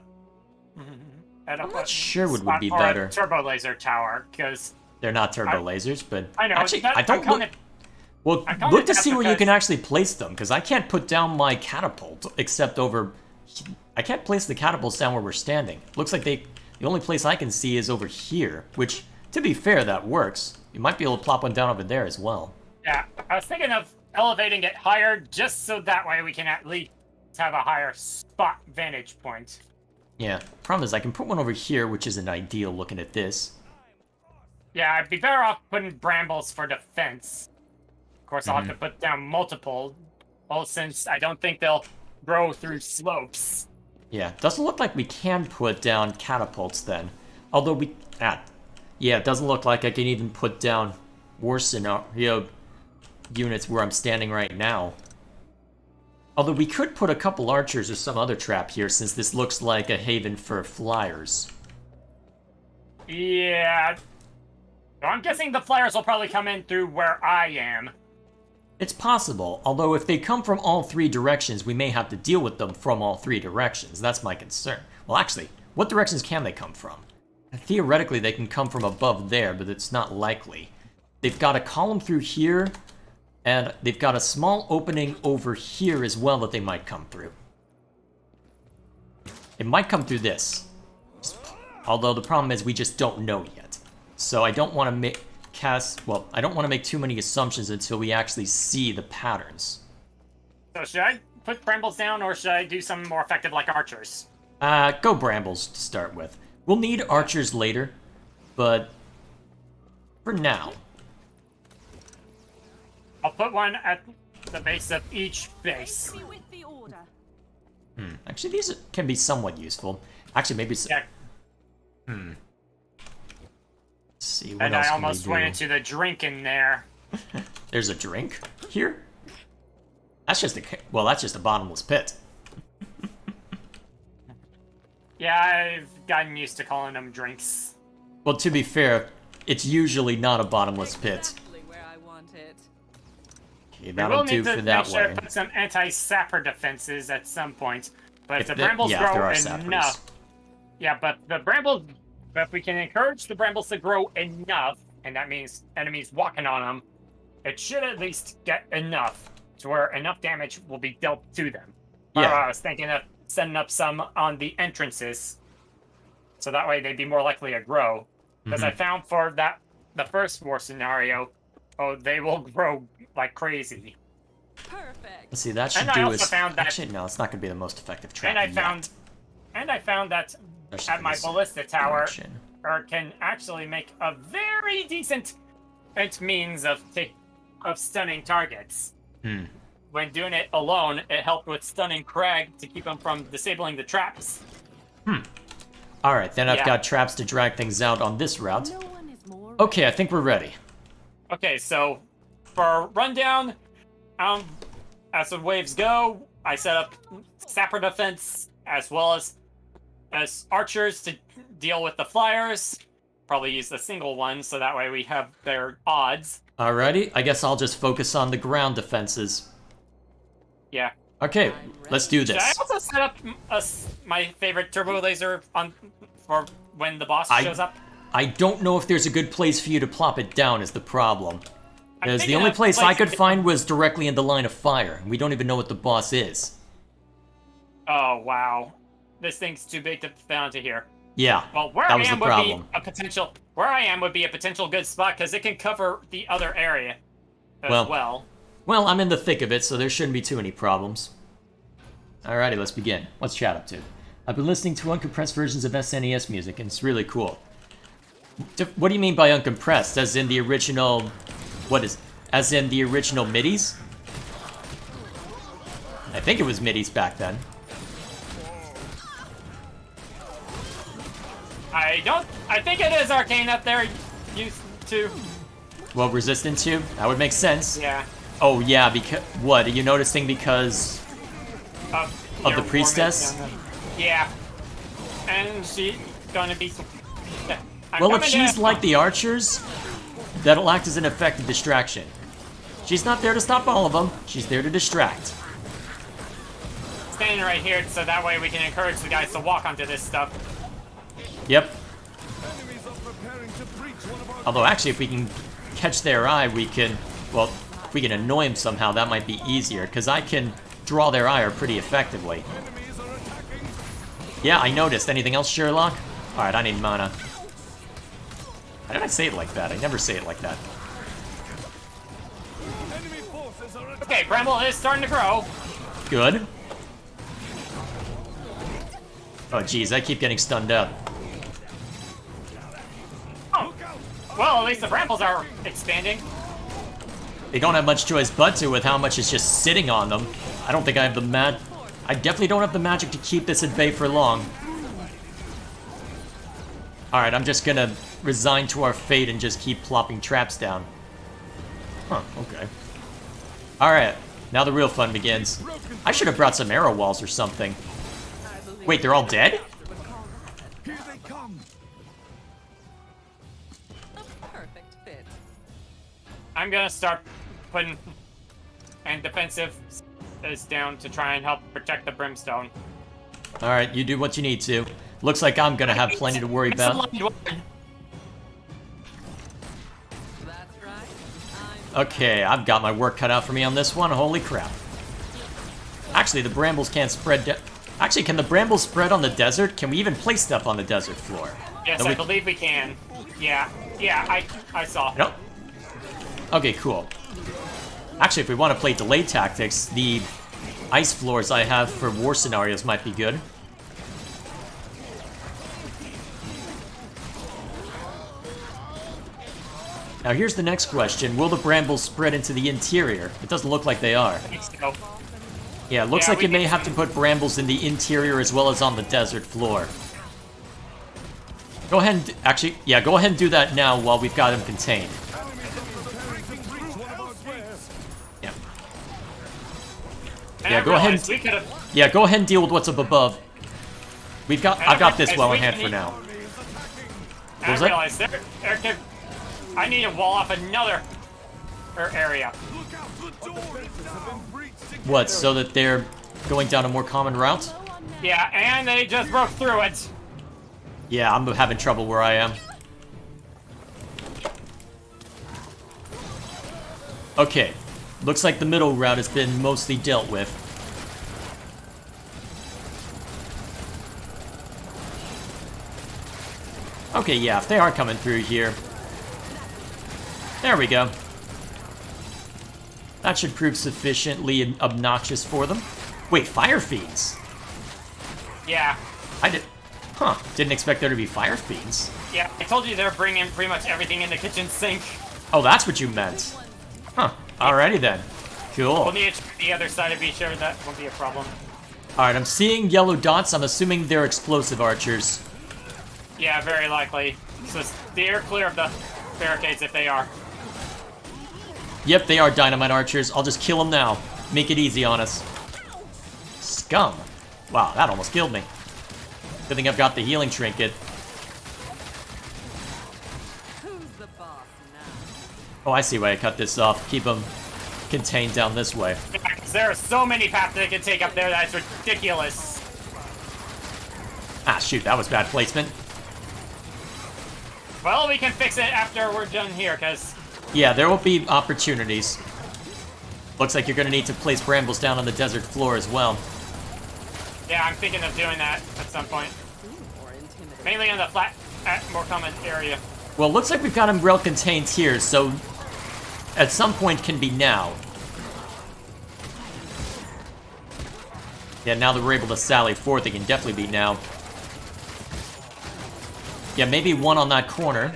I'm not sure what would be better. Turbo laser tower, because... They're not turbo lasers, but... I know, actually, I don't look... Well, look to see where you can actually place them, because I can't put down my catapult, except over... I can't place the catapults down where we're standing. Looks like the only place I can see is over here, which, to be fair, that works. You might be able to plop one down over there as well. Yeah, I was thinking of elevating it higher, just so that way we can at least have a higher spot vantage point. Yeah, problem is I can put one over here, which isn't ideal looking at this. Yeah, I'd be better off putting brambles for defense. Of course, I'll have to put down multiple, well, since I don't think they'll grow through slopes. Yeah, doesn't look like we can put down catapults then. Although we... yeah, it doesn't look like I can even put down war scenario units where I'm standing right now. Although we could put a couple archers or some other trap here, since this looks like a haven for flyers. Yeah. So I'm guessing the flyers will probably come in through where I am. It's possible, although if they come from all three directions, we may have to deal with them from all three directions. That's my concern. Well, actually, what directions can they come from? Theoretically, they can come from above there, but it's not likely. They've got a column through here, and they've got a small opening over here as well that they might come through. It might come through this. Although the problem is we just don't know yet. So I don't want to make... I don't want to make too many assumptions until we actually see the patterns. So should I put brambles down, or should I do something more effective like archers? Go brambles to start with. We'll need archers later, but for now. I'll put one at the base of each base. With the order. Actually, these can be somewhat useful. Actually, maybe... Yeah. Let's see, what And else I can we almost do? went into the drink in there. There's a drink here? That's just a bottomless pit. Yeah, I've gotten used to calling them drinks. Well, to be fair, it's usually not a bottomless pit. Exactly where I want it. Okay, We will that'll do need to for that make sure way. to put some anti-sapper defenses at some point. But if the there- brambles yeah, if there grow are sappers. enough... Yeah, but the brambles... But if we can encourage the brambles to grow enough, and that means enemies walking on them, it should at least get enough to where enough damage will be dealt to them. Yeah. I was thinking of setting up some on the entrances, so that way they'd be more likely to grow. Because I found for the first war scenario, they will grow like crazy. Perfect. Let's see, that should And I do also is... found that- Actually, no, it's not going to be the most effective trap And I yet. found that There's at my this ballista tower, direction. can actually make a very decent means of stunning targets. When doing it alone, it helped with stunning Craig to keep him from disabling the traps. Alright, then I've Yeah. got traps to drag things out on this route. No one is more. Okay, I think we're ready. Okay, so for rundown, as the waves go, I set up sapper defense as well as archers to deal with the flyers. Probably use the single one, so that way we have their odds. Alrighty, I guess I'll just focus on the ground defenses. Yeah. Okay, let's do Should I this. also set up my favorite turbo laser for when the boss shows up? I don't know if there's a good place for you to plop it down is the problem. Because the thinking only of place I could places- find was directly in the line of fire, and we don't even know what the boss is. Oh wow, this thing's too big to fit onto here. Yeah, Well, where that I was the am would problem. be a potential. Where I am would be a potential good spot because it can cover the other area as well. Well, I'm in the thick of it, so there shouldn't be too many problems. Alrighty, let's begin. What's chat up to? I've been listening to uncompressed versions of SNES music, and it's really cool. What do you mean by uncompressed? As in the original... What is... As in the original middies? I think it was middies back then. I think it is arcane up there used to. Well, resistant to? That would make sense. Yeah. Oh, yeah, because... What, are you noticing because... Of the priestess? Yeah. And she's gonna be... Well, if she's like the archers, that'll act as an effective distraction. She's not there to stop all of them, she's there to distract. Standing right here so that way we can encourage the guys to walk onto this stuff. Yep. Enemies are preparing to breach one of our Although, actually, if we can catch their eye, we can... Well, if we can annoy them somehow, that might be easier, because I can draw their ire pretty effectively. enemies are attacking. Yeah, I noticed. Anything else, Sherlock? Alright, I need mana. Why did I say it like that? I never say it like that. Enemy forces are attacking. Okay, Bramble is starting to grow. Good. Oh, jeez, I keep getting stunned up. Oh. Well, at least the Brambles are expanding. They don't have much choice but to with how much is just sitting on them. I don't think I have the I definitely don't have the magic to keep this at bay for long. Alright, I'm just gonna resign to our fate and just keep plopping traps down. Huh, okay. Alright, now the real fun begins. I should have brought some arrow walls or something. Wait, they're all dead? Here they come. A perfect fit. I'm gonna start putting... And defensive is down to try and help protect the brimstone. Alright, you do what you need to. Looks like I'm gonna have plenty to worry about. That's right. Okay, I've got my work cut out for me on this one. Holy crap. Actually, the brambles can't spread... Actually, can the brambles spread on the desert? Can we even place stuff on the desert floor? Yes, No, I believe we can. Yeah, I saw. Nope. Okay, cool. Actually, if we want to play delay tactics, the ice floors I have for war scenarios might be good. Now here's the next question. Will the brambles spread into the interior? It doesn't look like they are. So, Yeah, it looks Yeah, like we you may need have to put brambles in the interior as well as on the desert floor. Go ahead and... Actually, yeah, go ahead and do that now while we've got him contained. Preparing to breach one of our gates. Yeah. and Yeah, I go ahead realized and- we could have... Yeah, go ahead and deal with what's up above. I've got this as well we in hand for need- now. I was that? realized there could... I need to wall off another area. Look out, the door is down. What, so that they're going down a more common route? Yeah, and they just broke through it. Yeah, I'm having trouble where I am. Okay, looks like the middle route has been mostly dealt with. Okay, yeah, if they are coming through here. There we go. That should prove sufficiently obnoxious for them. Wait, fire fiends? Yeah, Didn't expect there to be fire fiends. yeah. I told you they're bringing pretty much everything in the kitchen sink. Oh, that's what you meant. Huh, alrighty then. Cool. We'll need to check the other side to be sure that won't be a problem. Alright, I'm seeing yellow dots. I'm assuming they're explosive archers. Yeah, very likely. So steer clear of the barricades if they are. Yep, they are dynamite archers. I'll just kill them now. Make it easy on us. Scum. Wow, that almost killed me. Good thing I've got the healing trinket. Who's the boss now? Oh, I see why I cut this off. Keep them contained down this way. Yeah, 'cause there are so many paths they can take up there that it's ridiculous. Ah, shoot, that was bad placement. Well, we can fix it after we're done here, because... Yeah, there will be opportunities. Looks like you're gonna need to place brambles down on the desert floor as well. Yeah, I'm thinking of doing that at some point. Or intimidating. Mainly in the flat, more common area. Well, looks like we've got them well contained here, so at some point can be now. Yeah, now that we're able to sally forth, it can definitely be now. Yeah, maybe one on that corner.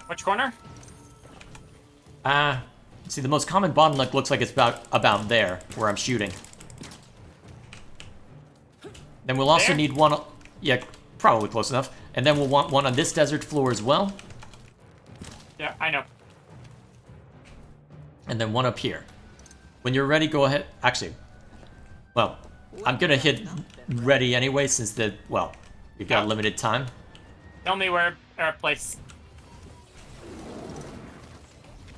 Which corner? See, the most common bottleneck looks like it's about there, where I'm shooting. Then we'll also There? need one... Yeah, probably close enough. And then we'll want one on this desert floor as well. Yeah, I know. And then one up here. When you're ready, go ahead. Actually, well, I'm gonna hit ready anyway, since we've got limited time. Tell me where our place.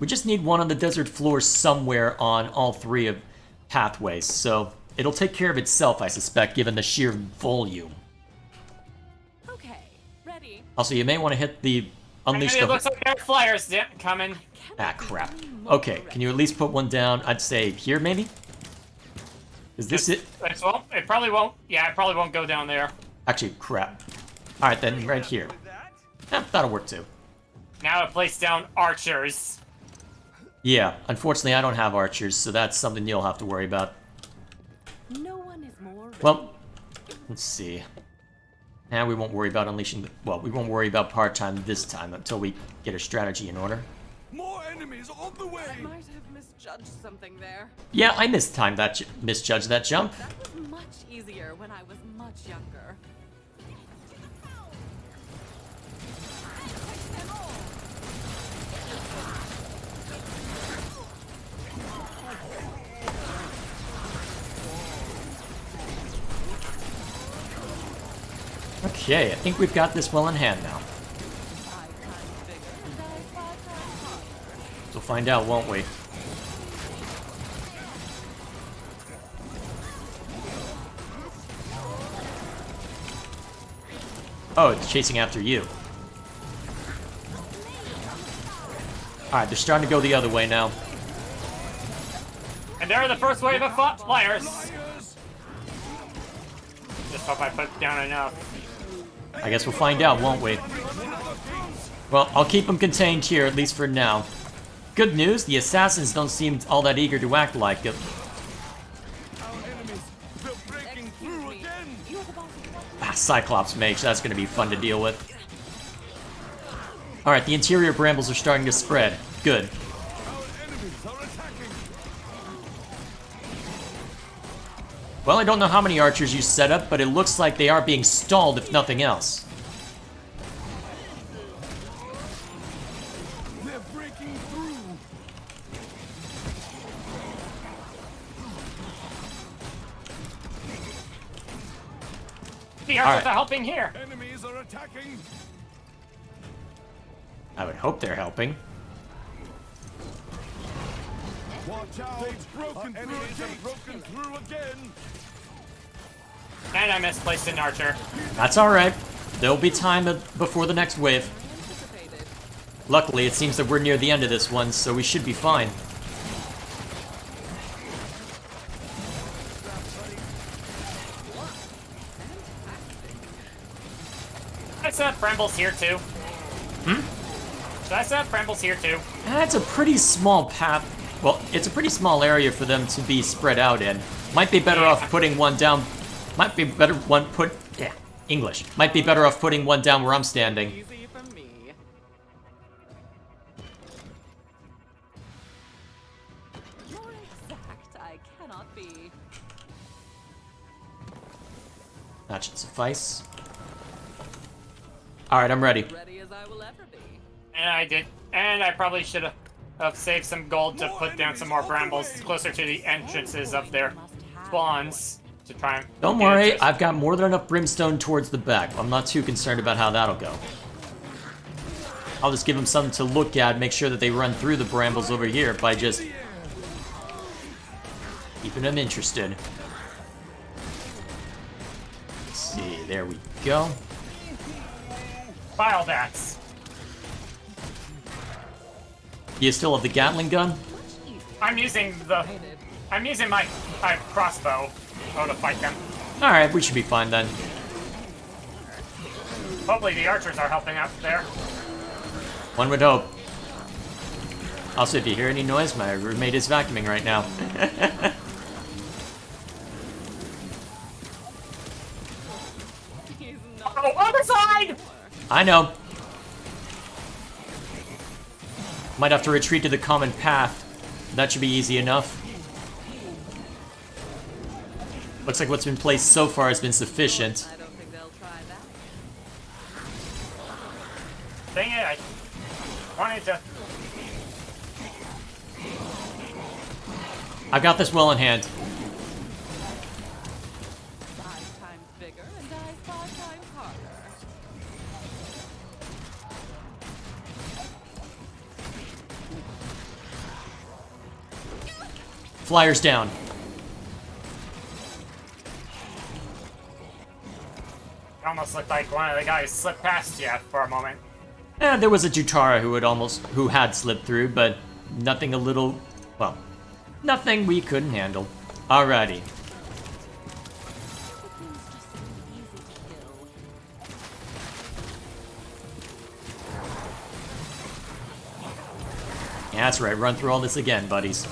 We just need one on the desert floor somewhere on all three of pathways, so it'll take care of itself, I suspect, given the sheer volume. Okay, ready. Also, you may want to hit the unleash It the... looks like there are flyers coming. Ah, crap. Okay, can you at least put one down? I'd say here, maybe? Is this it? It probably won't. Yeah, it probably won't go down there. Actually, crap. Alright then, right here. That'll work too. Now I place down archers. Yeah, unfortunately I don't have archers, so that's something you'll have to worry about. No one is more. Well, let's see. Now we won't worry about unleashing the... Well, we won't worry about part-time this time until we get our strategy in order. More enemies on the way! I might have misjudged something there. Yeah, I misjudged that jump. That was much easier when I was much younger. Okay, I think we've got this well in hand now. We'll find out, won't we? Oh, it's chasing after you. Alright, they're starting to go the other way now. And there are the first wave of flyers. Just hope I put down enough. I guess we'll find out, won't we? Well, I'll keep them contained here, at least for now. Good news, the assassins don't seem all that eager to act like it. Cyclops Mage, that's going to be fun to deal with. Alright, the interior brambles are starting to spread. Good. Well, I don't know how many archers you set up, but it looks like they are being stalled, if nothing else. They're breaking through! The archers are helping here. Enemies are attacking! I would hope they're helping. Watch out! They've broken through again! Broken through again! And I misplaced an archer. That's alright. There'll be time before the next wave. Luckily, it seems that we're near the end of this one, so we should be fine. I set up brambles here too. Should I set up brambles here too? That's a pretty small path. Well, it's a pretty small area for them to be spread out in. Might be better off putting one down. Might be better one put. Yeah, English. Might be better off putting one down where I'm standing. Easy for me. More exact I cannot be. That should suffice. Alright, I'm ready. Ready as I will ever be. And I did. And I probably should have saved some gold to put down some more brambles closer to the entrances of their spawns to try and. Don't worry, I've got more than enough brimstone towards the back. I'm not too concerned about how that'll go. I'll just give them something to look at, make sure that they run through the brambles over here by just keeping them interested. Let's see, there we go. File bats. You still have the Gatling gun? I'm using my crossbow to fight them. Alright, we should be fine then. Hopefully the archers are helping out there. One would hope. Also, if you hear any noise, my roommate is vacuuming right now. Oh, other side! I know. Might have to retreat to the common path. That should be easy enough. Looks like what's been placed so far has been sufficient. I don't think they'll try that. Dang it, I wanted to... I've got this well in hand. 5 times bigger and dies 5 times harder. Flyers down. It almost looked like one of the guys slipped past you for a moment. There was a Jutara who had slipped through, but nothing nothing we couldn't handle. Alrighty. The things just seem easy to kill. Yeah, that's right. Run through all this again, buddies.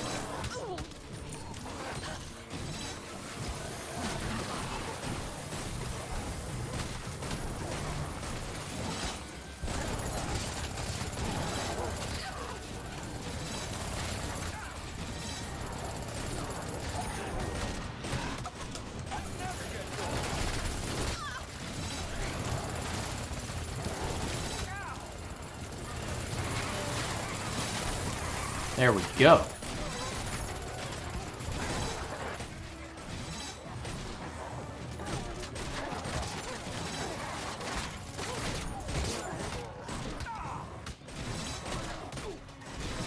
There we go.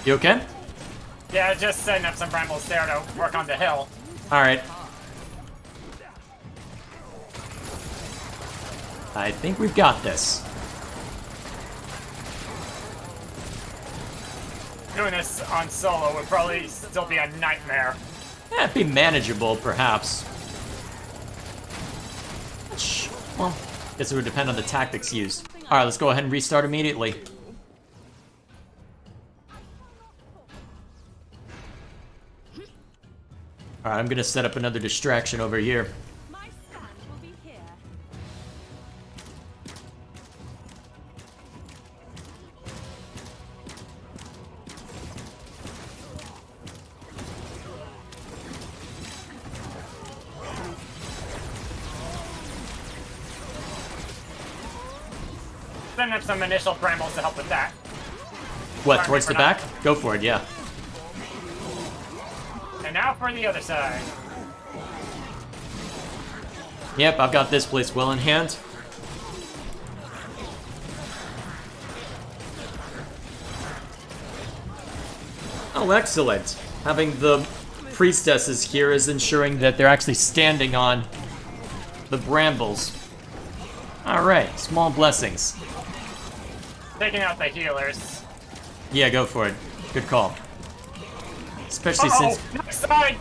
You okay? Yeah, just setting up some brambles there to work on the hill. Alright. I think we've got this. Doing this on solo would probably still be a nightmare. It'd be manageable, perhaps. Well, guess it would depend on the tactics used. Alright, let's go ahead and restart immediately. Alright, I'm gonna set up another distraction over here. My stand will be here. Setting up some initial brambles to help with that. What, towards the back? Go for it, yeah. And now for the other side. Yep, I've got this place well in hand. Oh, excellent. Having the priestesses here is ensuring that they're actually standing on the brambles. Alright, small blessings. Taking out the healers. Yeah, go for it. Good call. Especially since... Next side!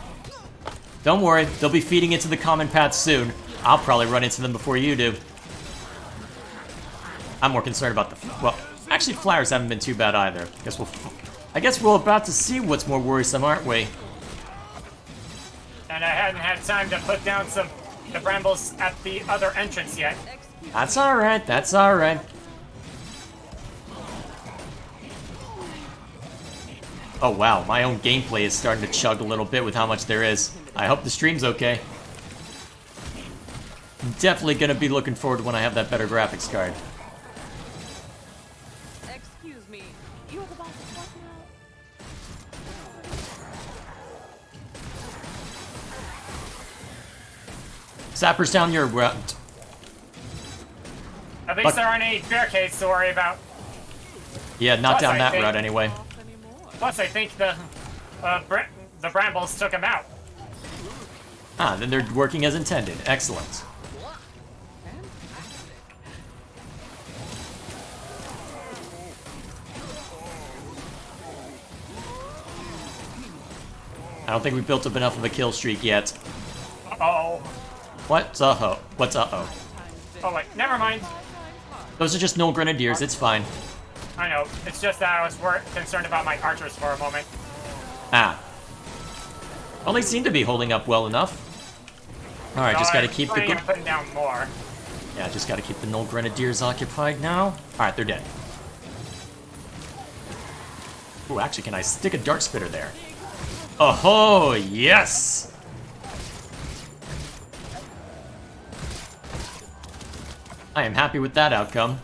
Don't worry, they'll be feeding into the common path soon. I'll probably run into them before you do. I'm more concerned about the... Well, actually, flyers haven't been too bad either. I guess we're about to see what's more worrisome, aren't we? And I hadn't had time to put down the brambles at the other entrance yet. That's alright, that's alright. Oh wow, my own gameplay is starting to chug a little bit with how much there is. I hope the stream's okay. I'm definitely gonna be looking forward to when I have that better graphics card. Excuse me. You're the boss of what now? Sappers down your route. At least But- there aren't any barricades to worry about. Yeah, not Plus, down I that think- route anyway. Off anymore. Plus, I think the brambles took him out. Ah, then they're working as intended. Excellent. I don't think we built up enough of a kill streak yet. Uh-oh. What's uh-oh? What's uh-oh? Oh, wait, never mind. Those are just null grenadiers, it's fine. I know. It's just that I was concerned about my archers for a moment. Ah. Well, they seem to be holding up well enough. Alright, just gotta keep the... I'm putting down more. Yeah, just gotta keep the null grenadiers occupied now. Alright, they're dead. Ooh, actually, can I stick a Dark Spitter there? Oh, yes! I am happy with that outcome.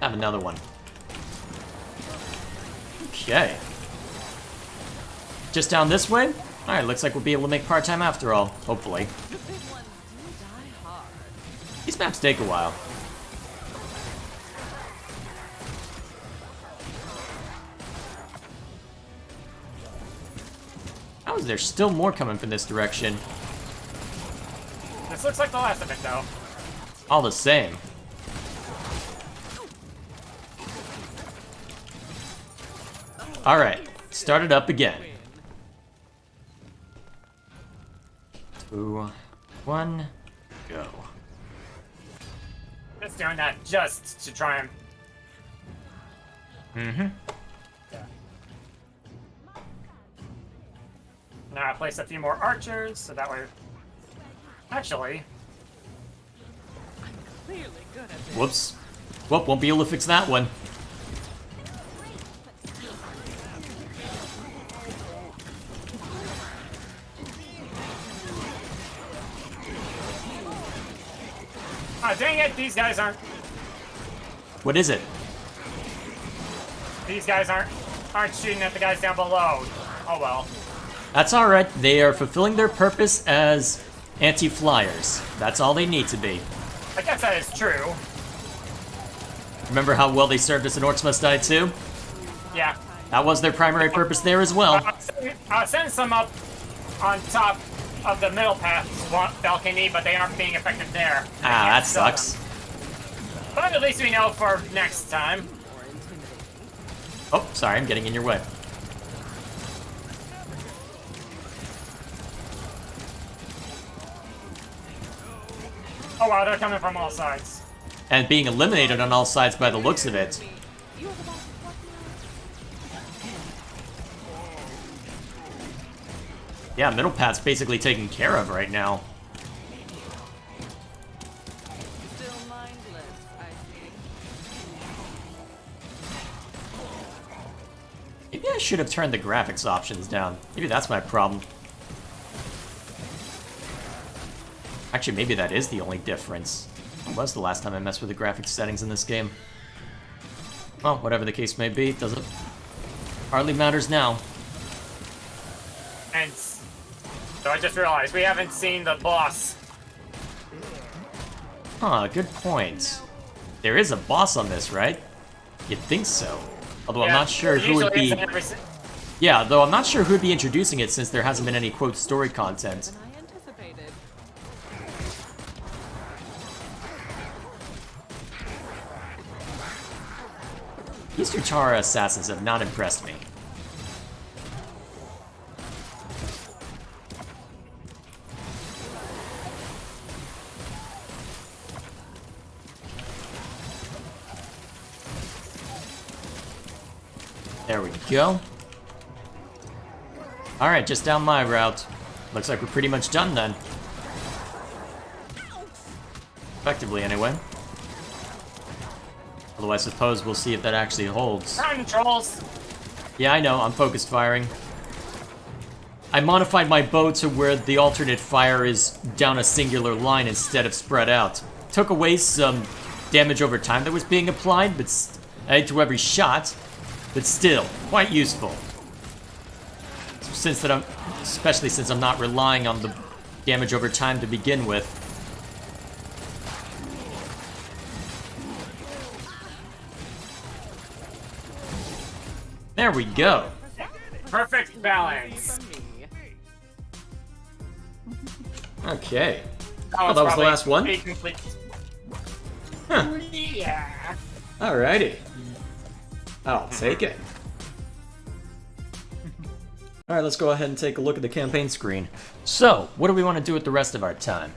Have another one. Okay. Just down this way? Alright, looks like we'll be able to make part-time after all, hopefully. The big ones do die hard. These maps take a while. How is there still more coming from this direction? This looks like the last of it, though. All the same. Alright, start it up again. 2, 1, go. Just doing that just to try and... Mm-hmm. Yeah. Now I place a few more archers, so that way... Actually, Clearly good at this. Whoops. Well, won't be able to fix that one. ah, dang it, these guys aren't... What is it? These guys aren't shooting at the guys down below. Oh well. That's alright. They are fulfilling their purpose as anti-flyers. That's all they need to be. I guess that is true. Remember how well they served us in Orcs Must Die too? Yeah. That was their primary purpose there as well. I'll send some up on top of the middle path balcony, but they aren't being effective there. Ah, that sucks. But at least we know for next time. Oh, sorry, I'm getting in your way. Oh wow, they're coming from all sides. And being eliminated on all sides by the looks of it. You are the boss of what now? Yeah, middle path's basically taken care of right now. Still mindless, I see. Maybe I should have turned the graphics options down. Maybe that's my problem. Actually, maybe that is the only difference. When was the last time I messed with the graphics settings in this game? Well, whatever the case may be, doesn't hardly matters now. And so I just realized we haven't seen the boss. Huh, good point. There is a boss on this, right? You'd think so. Although I'm Yeah, not sure who would usually be... it's in every Yeah, though I'm not sure who'd be introducing it since there hasn't been any, quote, story content. Than I anticipated. These Tuchara assassins have not impressed me. There we go. Alright, just down my route. Looks like we're pretty much done then. Effectively, anyway. Although I suppose we'll see if that actually holds. controls. Yeah, I know, I'm focused firing. I modified my bow to where the alternate fire is down a singular line instead of spread out. Took away some damage over time that was being applied, but added to every shot, but still, quite useful. Especially since I'm not relying on the damage over time to begin with. There we go. Perfect balance. Okay. Oh, that was the last one? Complete. Huh. Yeah. Alrighty. I'll take it. Alright, let's go ahead and take a look at the campaign screen. So, what do we want to do with the rest of our time?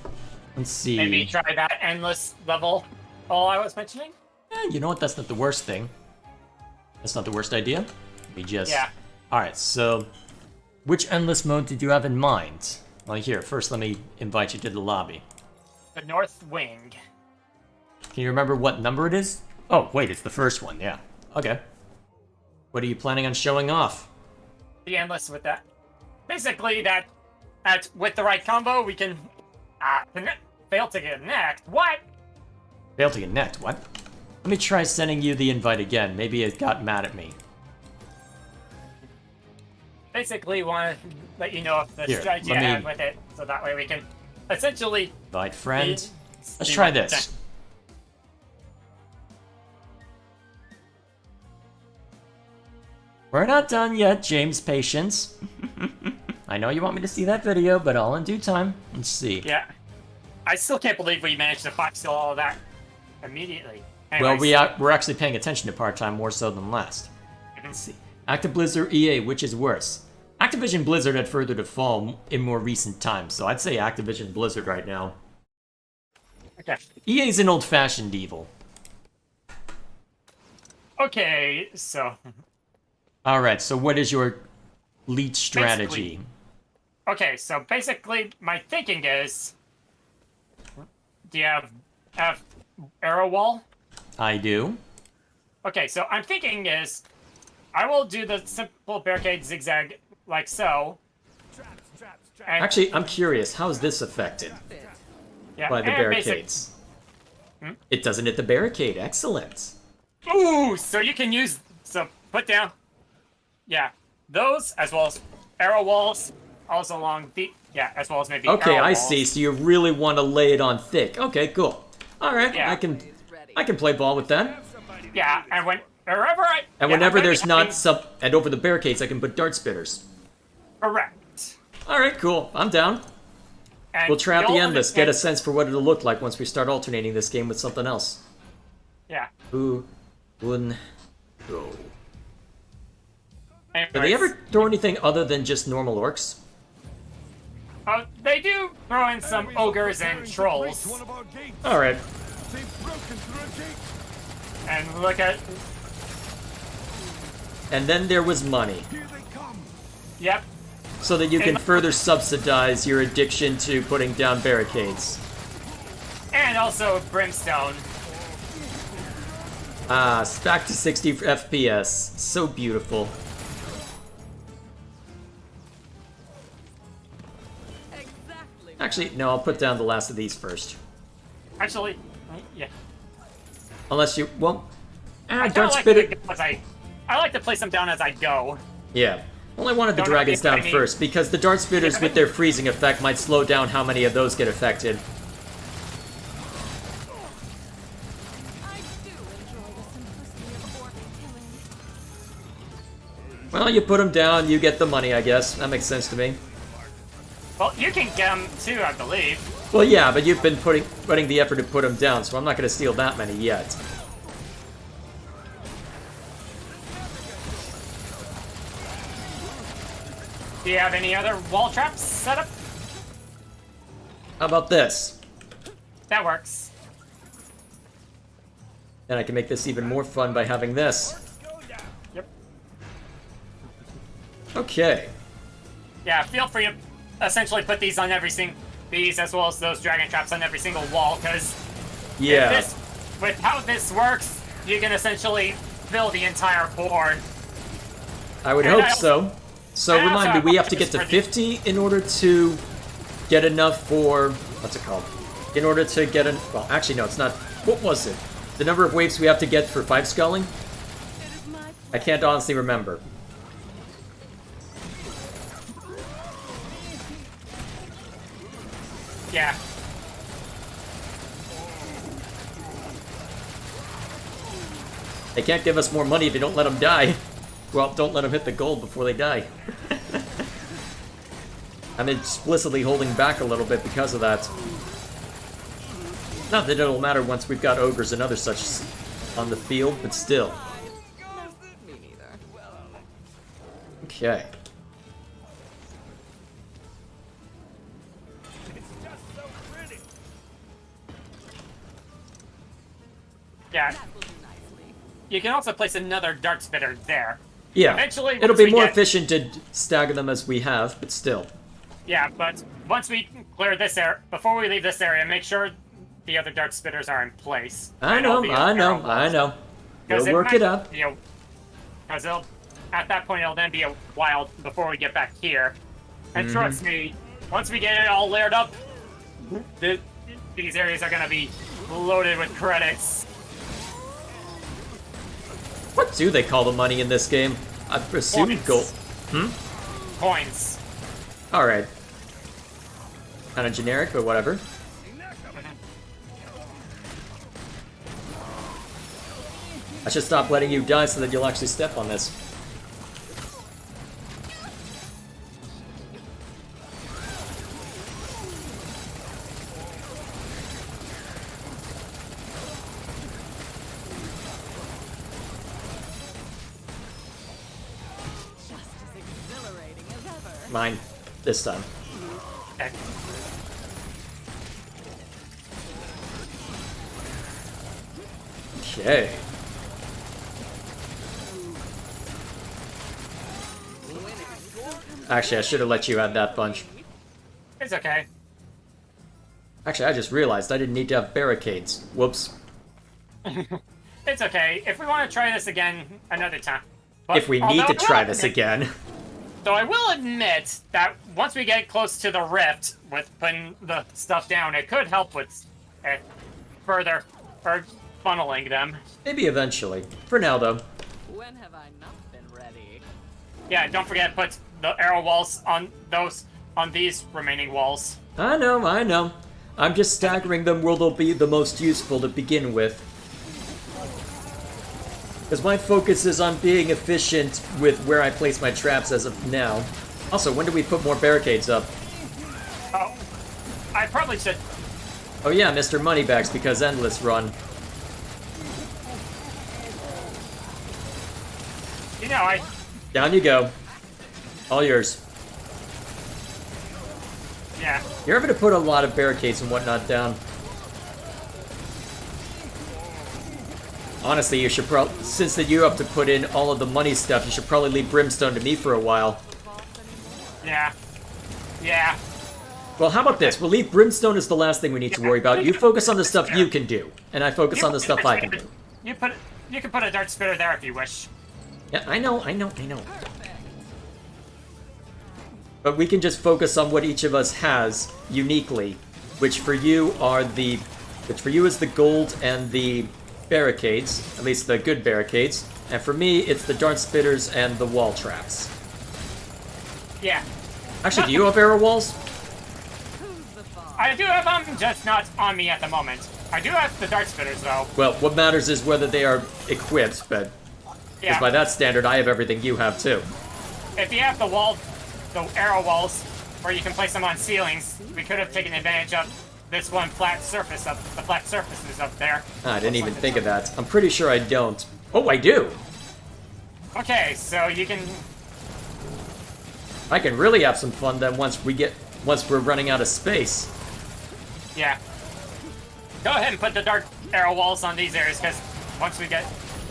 Let's see. Maybe try that endless level. All I was mentioning. You know what? That's not the worst thing. That's not the worst idea. We just... Yeah. Alright, so... Which endless mode did you have in mind? Well, here, first let me invite you to the lobby. The North Wing. Can you remember what number it is? Oh, wait, it's the first one, yeah. Okay. What are you planning on showing off? The endless with that. Basically, with the right combo, we can fail to connect. What? Failed to connect, what? Let me try sending you the invite again. Maybe it got mad at me. Basically, want to let you know of the Here, strategy I had with it, so that way we can essentially... Invite friend. Let's see try what- this. We're not done yet, James. Patience. I know you want me to see that video, but all in due time. Let's see. Yeah. I still can't believe we managed to fox kill all of that immediately. Well, Anyways, we're actually paying attention to part-time more so than last. Let's see. Active Blizzard, EA, which is worse? Activision Blizzard had further to fall in more recent times, so I'd say Activision Blizzard right now. Okay. EA's an old-fashioned evil. Okay, so... Alright, so what is your lead strategy? Okay, so basically, my thinking is... Do you have arrow wall? I do. Okay, so I'm thinking is... I will do the simple barricade zigzag like so. And, Actually, I'm curious, how is this affected yeah, by the and barricades? It doesn't hit the barricade. Excellent. Ooh, so you can use... So, put down... Yeah, those, as well as arrow walls, also along the... Yeah, as well as maybe Okay, arrow I walls. see. So you really want to lay it on thick. Okay, cool. All right, Yeah. I can play ball with that. Yeah, and whenever I... And yeah, whenever I'm gonna there's be not having- and over the barricades, I can put dart spitters. Correct. All right, cool. I'm down. And We'll try out the you'll endless. Get a understand- sense for what it'll look like once we start alternating this game with something else. Yeah. Who wouldn't go? Anyways, Do they ever throw anything other than just normal orcs? They do throw in some ogres and trolls. One of our gates. All right. They've broken through a gate. And look at... And then there was money, Here they come. Yep. so that you can And- further subsidize your addiction to putting down barricades. And also brimstone. Ah, back to 60 FPS. So beautiful. Exactly. Actually, no, I'll put down the last of these first. Actually, yeah. Unless you, well, I don't like spit to it. go as I like to place them down as I go. Yeah. Well, I wanted the Don't dragons know if down any- first, because the dart spitters with their freezing effect might slow down how many of those get affected. I do enjoy the simplicity of orc killing. Well, you put them down, you get the money, I guess. That makes sense to me. Well, you can get them too, I believe. Well, yeah, but you've been putting the effort to put them down, so I'm not going to steal that many yet. Do you have any other wall traps set up? How about this? That works. Then I can make this even more fun by having this. Yep. Okay. Yeah, feel free to essentially put these on these as well as those dragon traps on every single wall, because Yeah. with how this works, you can essentially fill the entire board. I would And hope I also- so. So I also remind me, have we have to get options to for the- 50 in order to get enough for... What's it called? In order to get an... Well, actually, no, it's not... What was it? The number of waves we have to get for 5 sculling? It is my I can't honestly remember. Yeah. They can't give us more money if they don't let them die. Well, don't let them hit the gold before they die. I'm explicitly holding back a little bit because of that. Not that it'll matter once we've got ogres and other such on the field, but still. me neither. Okay. It's just so pretty. Yeah. That will do nicely. You can also place another dart spitter there. Yeah. Eventually, It'll once be we more get- efficient to stagger them as we have, but still. Yeah, but once we clear this area, before we leave this area, make sure the other dart spitters are in place. I And all know, the I know, arrow I walls. know. 'Cause We'll work might- it up. You know, because at that point, it'll then be a while before we get back here. And trust me, once we get it all layered up, these areas are gonna be loaded with credits. What do they call the money in this game? I presume Points. gold. Coins. Alright. Kind of generic, but whatever. I should stop letting you die so that you'll actually step on this. Just as exhilarating as ever. Mine. This time. Okay. Okay. Actually, I should have let you add that bunch. It's okay. Actually, I just realized I didn't need to have barricades. Whoops. It's okay. If we want to try this again another time. But If we need although to I will try this admit- again. Though I will admit that once we get close to the rift with putting the stuff down, it could help with further or funneling them. Maybe eventually. For now, though. When have I not been ready? Yeah, don't forget to put the arrow walls on these remaining walls. I know. I'm just staggering them where they'll be the most useful to begin with. Because my focus is on being efficient with where I place my traps as of now. Also, when do we put more barricades up? Oh, I probably should. Oh yeah, Mr. Moneybags, because Endless Run. You know, Down you go. All yours. yeah. You're able to put a lot of barricades and whatnot down. Honestly, you should probably, since that you have to put in all of the money stuff, you should probably leave Brimstone to me for a while. Yeah. Yeah. Well, how about this? We'll leave Brimstone as the last thing we need to worry about. You focus on the stuff you can do, and I focus on the stuff I can do. You can put a dart spitter there if you wish. Yeah, I know. But we can just focus on what each of us has uniquely, which for you is the gold and the barricades, at least the good barricades, and for me it's the dart spitters and the wall traps. Yeah. Actually, do you have arrow walls? Who's the boss? I do have them, just not on me at the moment. I do have the dart spitters though. Well, what matters is whether they are equipped, but Yeah. by that standard, I have everything you have too. If you have the arrow walls, where you can place them on ceilings, we could have taken advantage of this one flat surfaces up there. I didn't even think of that. I'm pretty sure I don't. Oh, I do! Okay, so you can. I can really have some fun then once we're running out of space. Yeah. Go ahead and put the dark arrow walls on these areas, because once we get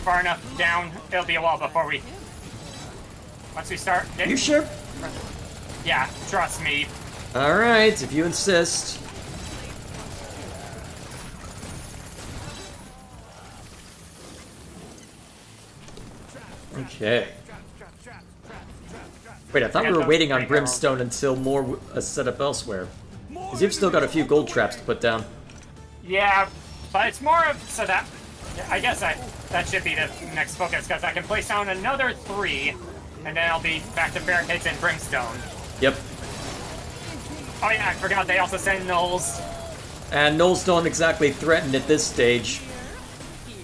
far enough down, it'll be a while before we. Once we start. You sure? Yeah, trust me. Alright, if you insist. Okay. Wait, I thought we were waiting on Brimstone until more set up elsewhere. Because you've still got a few gold traps to put down. Yeah, but it's more of so that. I guess that should be the next focus, because I can place down another 3, and then I'll be back to barricades and brimstone. Yep. Oh yeah, I forgot they also send gnolls. And gnolls don't exactly threaten at this stage. Here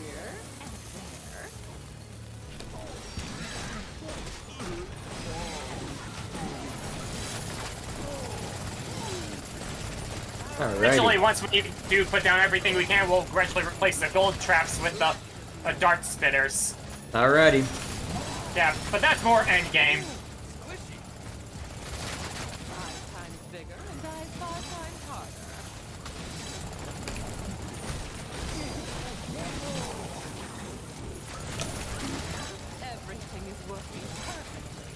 and Eventually, Alrighty. once we do put down everything we can, we'll gradually replace the gold traps with the dart spitters. Alrighty. Yeah, but that's more end game. 5 times bigger and dies 5 times harder. Everything is working perfectly.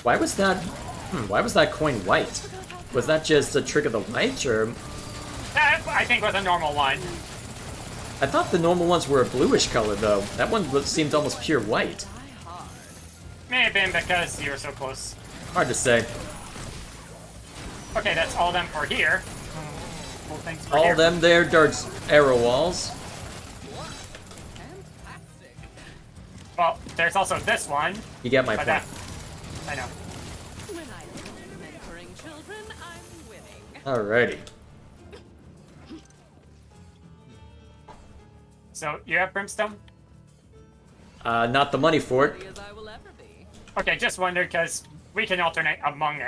Why was that coin white? Was that just a trick of the light, or? That, I think, was a normal one. I thought the normal ones were a bluish color, though. That one seemed almost pure white. May have been because you were so close. Hard to say. Okay, that's all them for here. Cool things for All here. them there, darts, arrow walls. Well, there's also this one. You get my But point. I know. When I am mentoring children, I'm winning. Alrighty. So, you have brimstone? Not the money for it. As I will ever be. Okay, just wondered because we can alternate among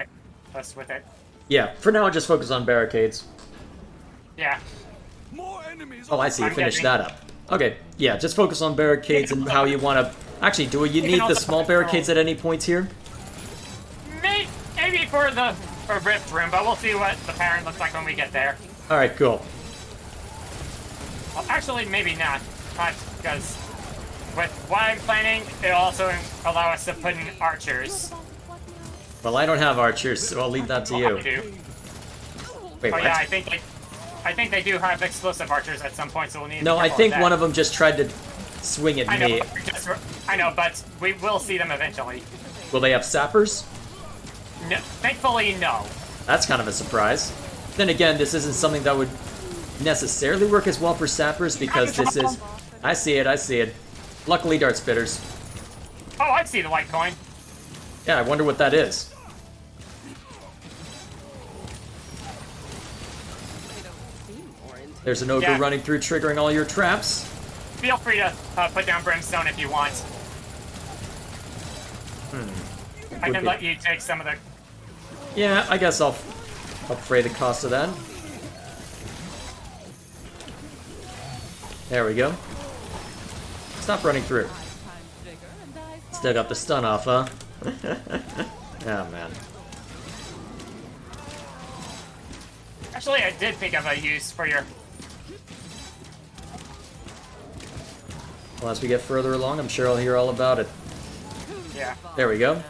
us with it. Yeah, for now, just focus on barricades. Yeah. More enemies. Oh, I see. You I'm finished getting- that up. Okay, yeah, just focus on barricades and how you want to... Actually, do you can need the also small control- barricades at any points here? Maybe for the rift room, but we'll see what the parent looks like when we get there. Alright, cool. Well, actually, maybe not. Not because with what I'm planning, it'll also allow us to put in archers. Well, I don't have archers, so I'll leave that to I you. do. Wait, Oh what? yeah, I think they do have explosive archers at some point, so we'll need. No, to be I careful think with one that. of them just tried to swing at I know, me. I know, but we will see them eventually. Will they have sappers? No, thankfully, no. That's kind of a surprise. Then again, this isn't something that would necessarily work as well for sappers because this is... I see it, I see it. Luckily, dart spitters. Oh, I see the white coin. Yeah, I wonder what that is. They don't seem more intense. There's an ogre Yeah. running through, triggering all your traps. Feel free to put down brimstone if you want. I Would can be- let you take some of the. Yeah, I guess I'll fray the cost of that. There we go. Stop running through. Times bigger and I Still got the stun off, huh? Oh, man. Actually, I did think of a use for your. Well, as we get further along, I'm sure I'll hear all about it. Yeah. There we go.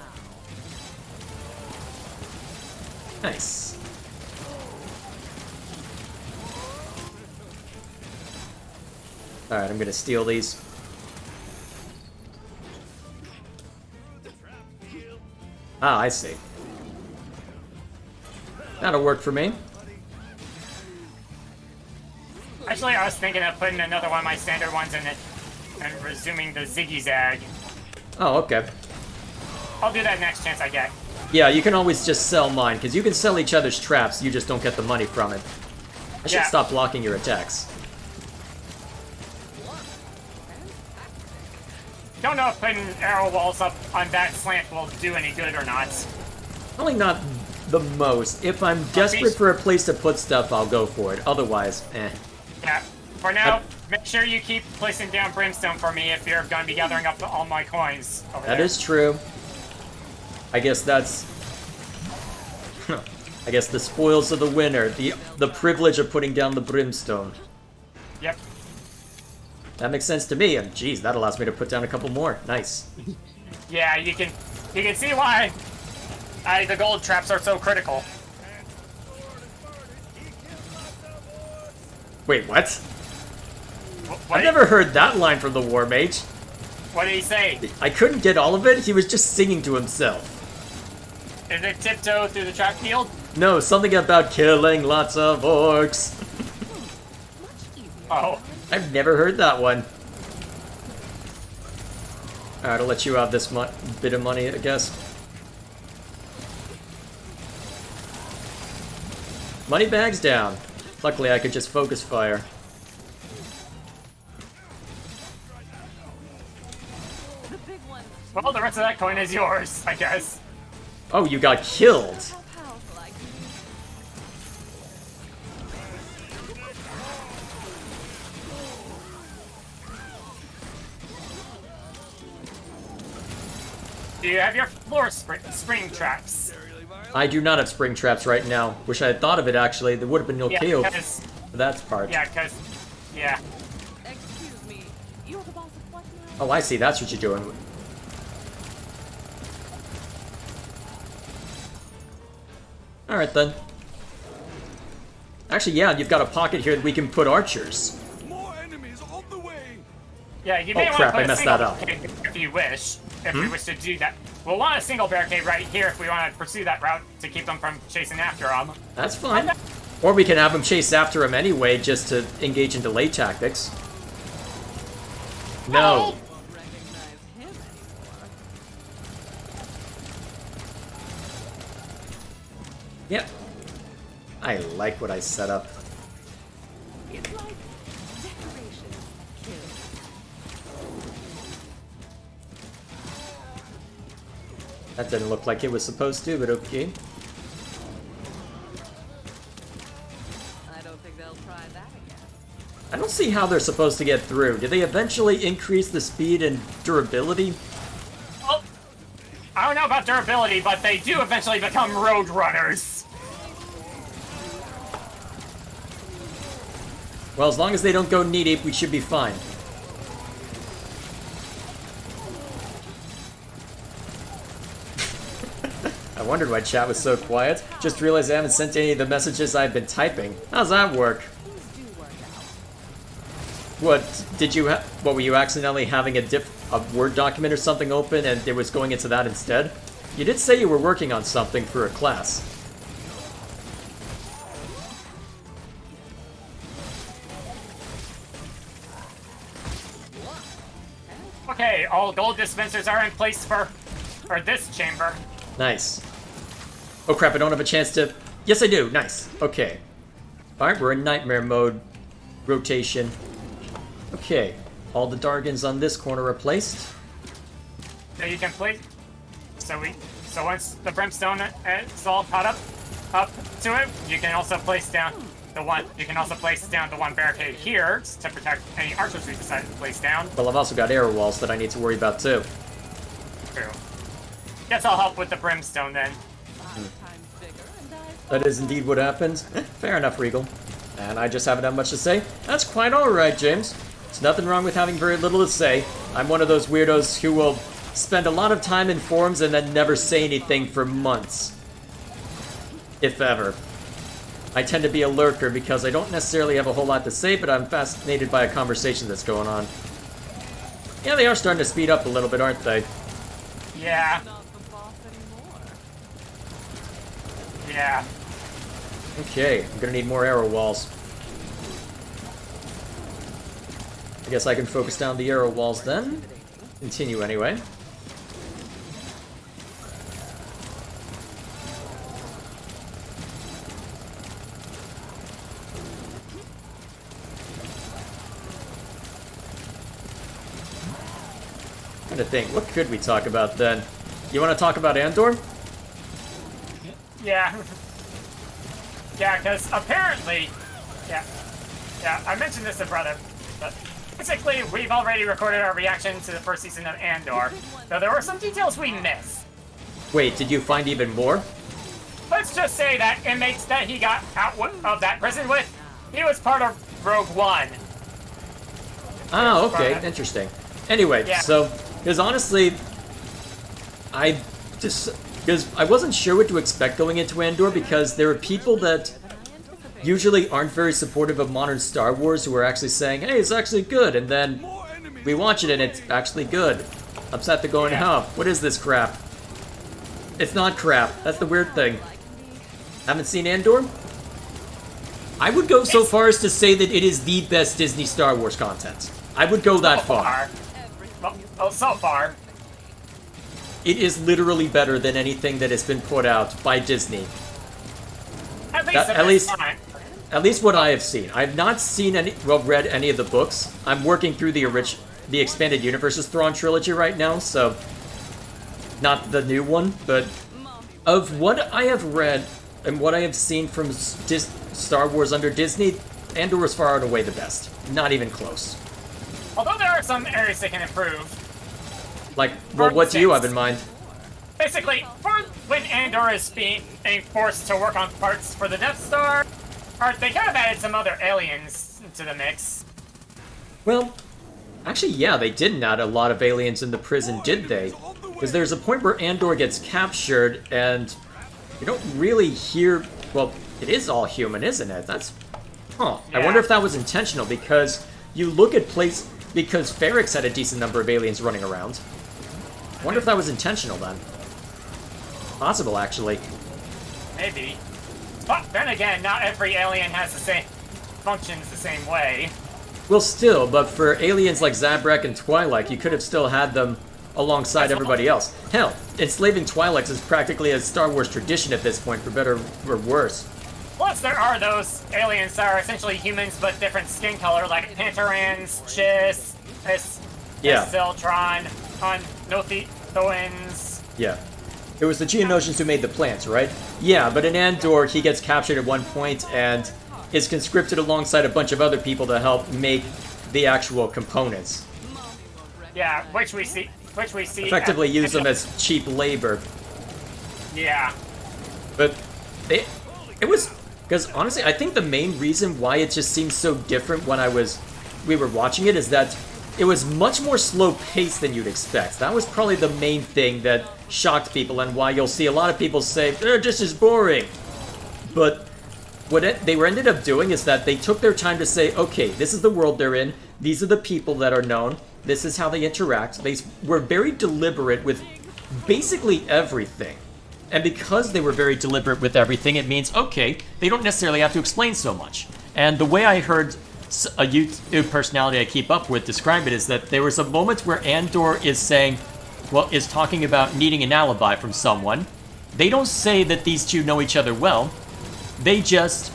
Nice. Alright, I'm gonna steal these. Ah, I see. That'll work for me. Actually, I was thinking of putting another one of my standard ones in it and resuming the ziggy zag. Oh, okay. I'll do that next chance I get. Yeah, you can always just sell mine, because you can sell each other's traps, you just don't get the money from it. I should Yeah. stop blocking your attacks. Don't know if putting arrow walls up on that slant will do any good or not. Probably not the most. If I'm desperate for a place to put stuff, I'll go for it. Otherwise, eh. Yeah. For now, make sure you keep placing down brimstone for me if you're going to be gathering up all my coins over That there. is true. I guess that's... I guess the spoils of the winner. The privilege of putting down the brimstone. Yep. That makes sense to me, and geez, that allows me to put down a couple more. Nice. Yeah, you can see why the gold traps are so critical. Wait, what? What I've never heard that line from the War Mage. What did he say? I couldn't get all of it, he was just singing to himself. Is it tiptoe through the trap field? No, something about killing lots of orcs. Oh. I've never heard that one. Alright, I'll let you have this bit of money, I guess. Money bags down. Luckily, I could just focus fire. The big one. Well, the rest of that coin is yours, I guess. Oh, you got killed. How powerful I can be. Do you have your floor spring traps? I do not have spring traps right now. Wish I had thought of it, actually. There would have been no Yeah, KO because for that part. yeah. Excuse me. You're the boss of what now? Oh, I see. That's what you're doing. Alright, then. Actually, yeah, you've got a pocket here that we can put archers. More enemies Yeah, you may Oh want crap, to put I a messed single that up. barricade if you wish. If we wish to do that. We'll want a single barricade right here if we want to pursue that route to keep them from chasing after them. That's fine. Or we can have them chase after him anyway, just to engage in delay tactics. No. Recognize him anymore. Yep. I like what I set up. It's like decorations that kill. That didn't look like it was supposed to, but okay. I don't think they'll try that again. I don't see how they're supposed to get through. Did they eventually increase the speed and durability? Well, I don't know about durability, but they do eventually become road runners. Well, as long as they don't go knee-deep, we should be fine. I wondered why chat was so quiet. Just realized I haven't sent any of the messages I've been typing. How's that work? Things do work out. What, did you what, were you accidentally having a Word document or something open and it was going into that instead? You did say you were working on something for a class. Okay, all gold dispensers are in place for this chamber. Nice. Oh crap, I don't have a chance to... Yes, I do. Nice. Okay. Alright, we're in nightmare mode. Rotation. Okay. All the Dargans on this corner are placed. So you can place. So once the brimstone is all caught up to it, you can also place down the one. You can also place down the one barricade here to protect any archers we decide to place down. Well, I've also got arrow walls that I need to worry about too. True. Guess I'll help with the brimstone then. 5 times bigger and dies. That is indeed what happens. Fair enough, Regal. And I just haven't had much to say. That's quite alright, James. There's nothing wrong with having very little to say. I'm one of those weirdos who will spend a lot of time in forums and then never say anything for months. If ever. I tend to be a lurker because I don't necessarily have a whole lot to say, but I'm fascinated by a conversation that's going on. Yeah, they are starting to speed up a little bit, aren't they? Yeah. Not the boss anymore. Yeah. Okay, I'm gonna need more arrow walls. I guess I can focus down the arrow walls then. Continue anyway. I'm trying to think, what could we talk about then? You want to talk about Andor? Yeah. Yeah, because apparently, yeah, I mentioned this to Brother, but basically we've already recorded our reaction to the first season of Andor, though there were some details we missed. Wait, did you find even more? Let's just say that inmates that he got out of that prison with, he was part of Rogue One. Ah, okay, interesting. Anyway, Yeah. so, because honestly, because I wasn't sure what to expect going into Andor, because there are people that usually aren't very supportive of modern Star Wars who are actually saying, hey, it's actually good, and then we watch it and it's actually good. Upset they're going, huh, what is this crap? It's not crap, that's the weird thing. Haven't seen Andor? I would go so far as to say that it is the best Disney Star Wars content. I would go that far. Well, so far. It is literally better than anything that has been put out by Disney. At least what I have seen. I have not seen read any of the books. I'm working through the Expanded Universes Thrawn trilogy right now, so not the new one, but of what I have read and what I have seen from Star Wars under Disney, Andor is far and away the best. Not even close. Although there are some areas they can improve. Like, well, what do you have in mind? Basically, when Andor is being forced to work on parts for the Death Star, they kind of added some other aliens to the mix. Well, actually, yeah, they didn't add a lot of aliens in the prison, did they? Because there's a point where Andor gets captured, and you don't really hear... Well, it is all human, isn't it? That's... Huh. Yeah. I wonder if that was intentional, because you look at because Ferrix had a decent number of aliens running around. Wonder if that was intentional then. Possible, actually. Maybe. But then again, not every alien has the same functions the same way. Well, still, but for aliens like Zabrak and Twi'lek, you could have still had them alongside everybody else. Hell, enslaving Twi'leks is practically a Star Wars tradition at this point, for better or worse. Plus, there are those aliens that are essentially humans but different skin color, like Panterans, Chiss, Siltron, Nothans. Yeah. It was the Geonosians who made the plants, right? Yeah, but in Andor, he gets captured at one point and is conscripted alongside a bunch of other people to help make the actual components. Yeah, which we see. Effectively use them as cheap labor. Yeah. But it was, because honestly, I think the main reason why it just seemed so different when we were watching it is that it was much more slow paced than you'd expect. That was probably the main thing that shocked people, and why you'll see a lot of people say, they're just as boring. But what they ended up doing is that they took their time to say, okay, this is the world they're in, these are the people that are known, this is how they interact. They were very deliberate with basically everything. And because they were very deliberate with everything, it means, okay, they don't necessarily have to explain so much. And the way I heard a YouTube personality I keep up with describe it is that there was a moment where Andor is talking about needing an alibi from someone. They don't say that these two know each other well. They just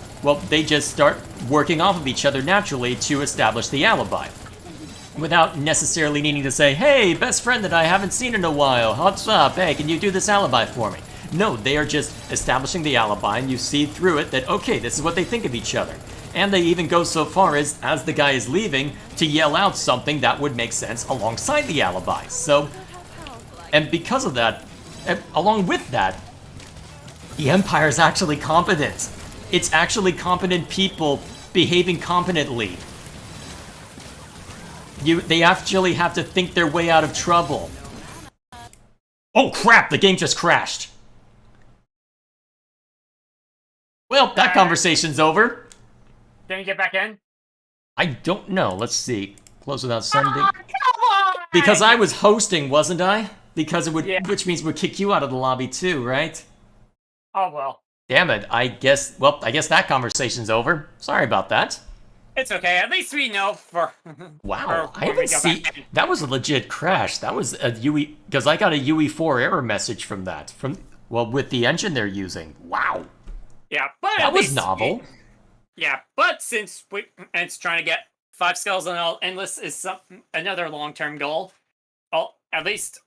start working off of each other naturally to establish the alibi. Without necessarily needing to say, hey, best friend that I haven't seen in a while, what's up? Hey, can you do this alibi for me? No, they are just establishing the alibi, and you see through it that, okay, this is what they think of each other. And they even go so far as the guy is leaving, to yell out something that would make sense alongside the alibi. So, and because of that, along with that, the Empire is actually competent. It's actually competent people behaving competently. They actually have to think their way out of trouble. Oh crap, the game just crashed. Well, that conversation's over. Can you get back in? I don't know. Let's see. Close without sending. Oh, come on! Because I was hosting, wasn't I? Because it would, Yeah. which means we'd kick you out of the lobby too, right? Oh well. Damn it. I guess that conversation's over. Sorry about that. It's okay. At least we know for. Wow, for I when we haven't go seen. back in. That was a legit crash. That was a UE, because I got a UE4 error message from that. With the engine they're using. Wow. Yeah, but That at was least novel. Yeah, but since it's trying to get 5 skulls on all endless is another long-term goal. Well, at least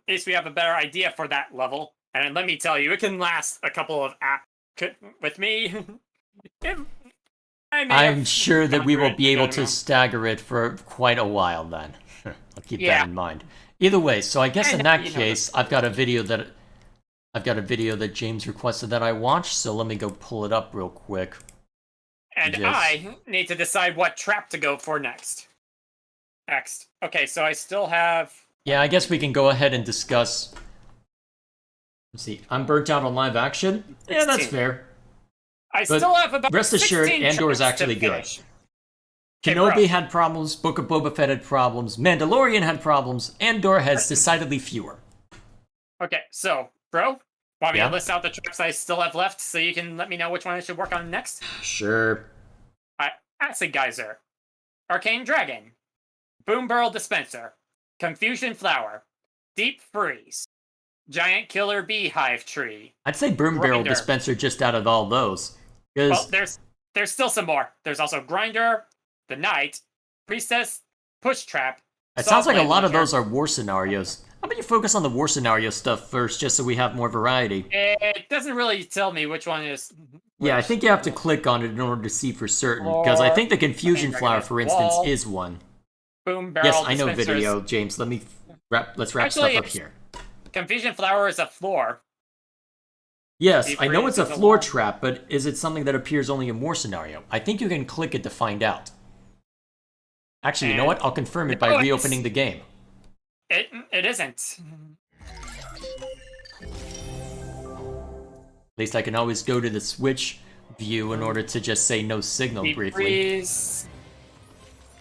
we have a better idea for that level. And let me tell you, it can last a couple of with me. I'm sure that we will be able to stagger it for quite a while then. I'll keep that in mind. Either way, so I guess in that case, I've got a video that James requested that I watch, so let me go pull it up real quick. And I need to decide what trap to go for next. Okay, so I still have... Yeah, I guess we can go ahead and discuss... Let's see, I'm burnt out on live action? 16. Yeah, that's fair. I still have about rest assured, 16 Andor is actually good. Okay, Kenobi had problems, Book of Boba Fett had problems, Mandalorian had problems, Andor has decidedly fewer. Okay, so, bro, want me to list out the traps I still have left so you can let me know which one I should work on next? Sure. Acid Geyser, Arcane Dragon, Boom Barrel Dispenser, Confusion Flower, Deep Freeze, Giant Killer Beehive Tree. I'd say Boom Barrel Dispenser just out of all those. Well, there's still some more. There's also Grinder, The Knight, Priestess, Push Trap. It sounds like a lot of those are war scenarios. How about you focus on the war scenario stuff first, just so we have more variety? It doesn't really tell me which one is... Yeah, I think you have to click on it in order to see for certain, because I think the Confusion Flower, for instance, is one. Boom Barrel Yes, I know video, James. Let's wrap stuff up here. Confusion Flower is a floor. Yes, I know it's a floor trap, but is it something that appears only in war scenario? I think you can click it to find out. Actually, you know what? I'll confirm it by reopening the game. It isn't. At least I can always go to the Switch view in order to just say no signal briefly.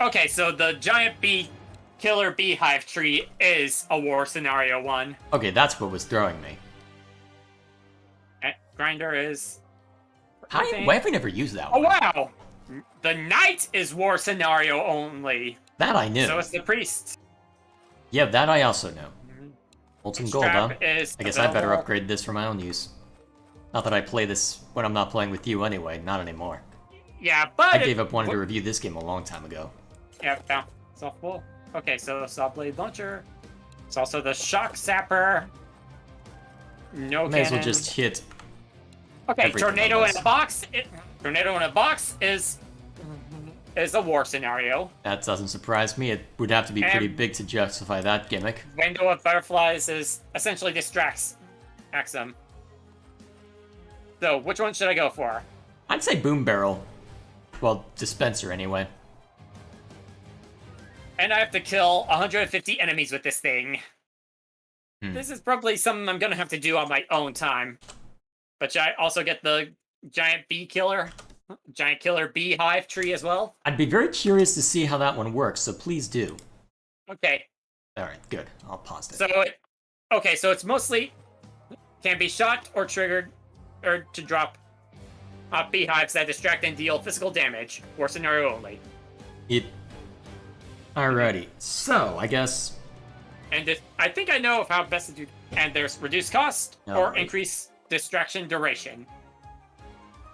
Okay, so the giant bee killer beehive tree is a war scenario one. Okay, that's what was throwing me. Grinder is... Why have we never used that Oh, one? wow! The knight is war scenario only. That I knew. So is the priest. Yeah, that I also know. Molten gold, huh? Strap is I guess I better available. upgrade this for my own use. Not that I play this when I'm not playing with you anyway, not anymore. Yeah, but... I gave up wanting to review this game a long time ago. Yeah, no. Softball. Okay, so saw blade launcher. It's also the shock zapper. No May as well cannon. just hit. Okay, everything tornado on in this. a box. Tornado in a box is a war scenario. That doesn't surprise me. It would have to be pretty And- big to justify that gimmick. Window of butterflies is essentially distracts them. So, which one should I go for? I'd say boom barrel. Well, dispenser anyway. And I have to kill 150 enemies with this thing. This is probably something I'm gonna have to do on my own time. But I also get the giant killer beehive tree as well. I'd be very curious to see how that one works, so please do. Okay, Alright, good. I'll pause it. so it's mostly can be shot or triggered or to drop beehives that distract and deal physical damage, or scenario only. Alrighty, so I guess. And I think I know of how best to do. And there's reduced cost No, or wait. increased distraction duration.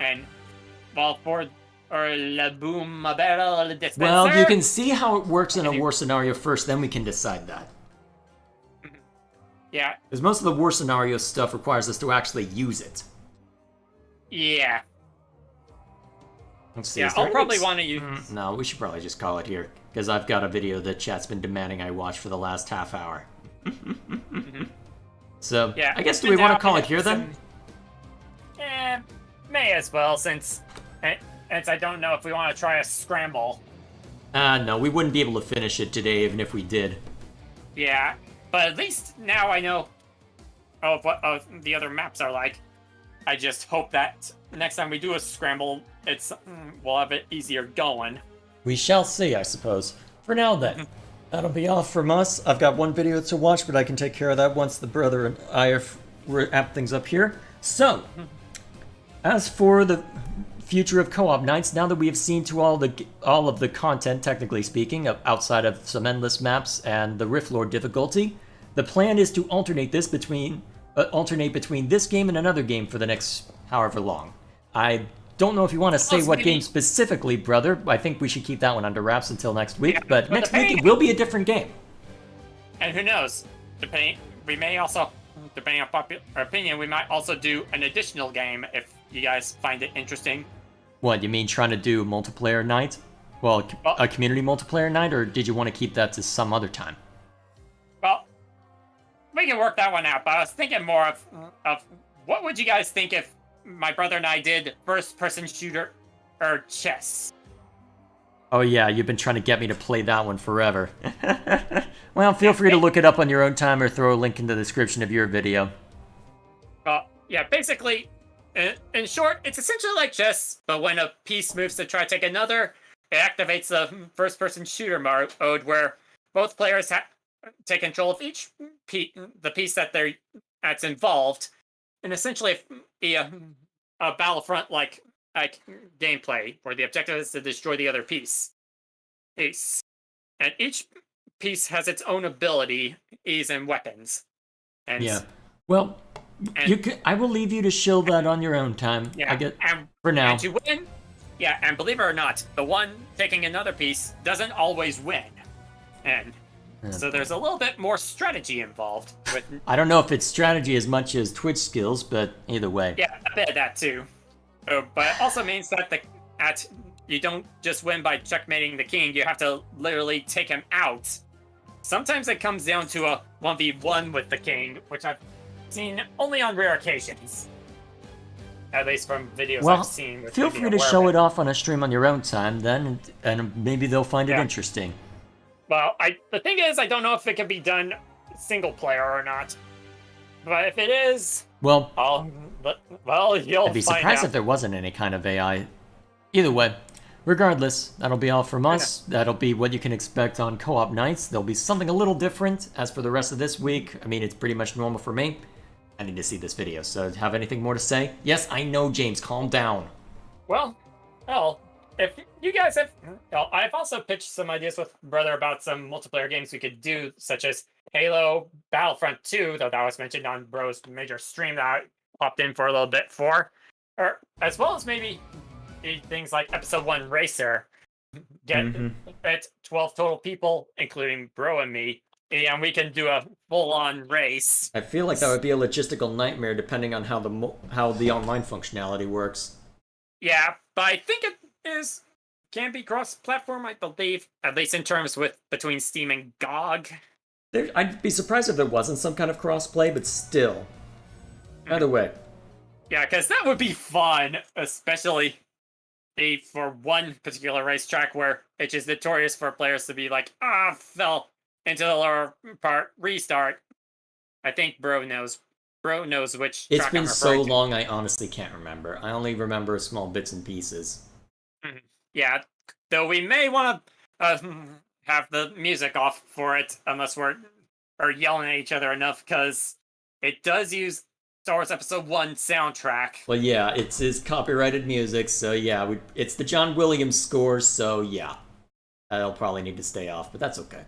And well, for or la boom barrel dispenser. Well, you can see how it works in a war scenario first, then we can decide that. Yeah, Because most of the war scenario stuff requires us to actually use it. yeah, Let's see. yeah. is there I'll probably any- want to use. No, we should probably just call it here. Because I've got a video that chat's been demanding I watch for the last half hour. So, Yeah, I guess do we want to call it here then? May as well, since I don't know if we want to try a scramble. No, we wouldn't be able to finish it today even if we did. Yeah, but at least now I know of what the other maps are like. I just hope that next time we do a scramble, we'll have it easier going. We shall see, I suppose. For now, then. That'll be all from us. I've got one video to watch, but I can take care of that once the brother and I have wrapped things up here. So, as for the future of co-op nights, now that we have seen to all of the content, technically speaking, outside of some endless maps and the Rift Lord difficulty, the plan is to alternate between this game and another game for the next however long. I don't know if you want to say Plus, what maybe- game specifically, brother. I think we should keep that one under wraps until next week. Yeah, but but next the week thing- it will be a different game. And who knows? We may also, depending on popular opinion, we might also do an additional game if you guys find it interesting. What, you mean trying to do multiplayer night? Well, a community multiplayer night, or did you want to keep that to some other time? Well, we can work that one out. But I was thinking more of what would you guys think if my brother and I did first-person shooter or chess? Oh yeah, you've been trying to get me to play that one forever. Well, feel free to look it up on your own time or throw a link in the description of your video. Yeah, basically, in short, it's essentially like chess, but when a piece moves to try to take another, it activates the first-person shooter mode where both players take control of each the piece that's involved, and essentially be a Battlefront-like gameplay where the objective is to destroy the other piece. And each piece has its own abilities and weapons. And Yeah. Well, I will leave you to shill that on your own time. yeah, and for now. And to win, yeah, and believe it or not, the one taking another piece doesn't always win. And so there's a little bit more strategy involved with I don't know if it's strategy as much as Twitch skills, but either way. yeah, a bit of that too. But it also means that you don't just win by checkmating the king, you have to literally take him out. Sometimes it comes down to a 1v1 with the king, which I've seen only on rare occasions. At least from videos Well, I've seen. feel free to show it off on a stream on your own time then, and maybe they'll find it Yeah. interesting. Well, the thing is, I don't know if it can be done single player or not. But if it is, Well, you'll I'd be find surprised out. if there wasn't any kind of AI. Either way, Regardless, that'll be all from us. That'll be what you can expect on co-op nights. There'll be something a little different. As for the rest of this week, I mean, it's pretty much normal for me. I need to see this video, so have anything more to say? Yes, I know, James, calm down. Well, if you guys have... I've also pitched some ideas with Brother about some multiplayer games we could do, such as Halo, Battlefront 2, though that was mentioned on Bro's major stream that I popped in for a little bit for. Or, as well as maybe things like Episode 1 Racer. Get it 12 total people, including Bro and me, and we can do a full-on race. I feel like that would be a logistical nightmare depending on how the online functionality works. Yeah, but I think it can be cross-platform, I believe, at least in terms between Steam and GOG. I'd be surprised if there wasn't some kind of crossplay, but still. Either way. Yeah, because that would be fun, especially for one particular racetrack where it's just notorious for players to be like, fell into the lower part, restart. I think Bro knows which It's track been I'm so referring to. long, I honestly can't remember. I only remember small bits and pieces. Yeah, though we may want to have the music off for it, unless we're yelling at each other enough, because it does use Star Wars Episode 1 soundtrack. Well, yeah, it's his copyrighted music, so yeah, it's the John Williams score, so yeah. That'll probably need to stay off, but that's okay.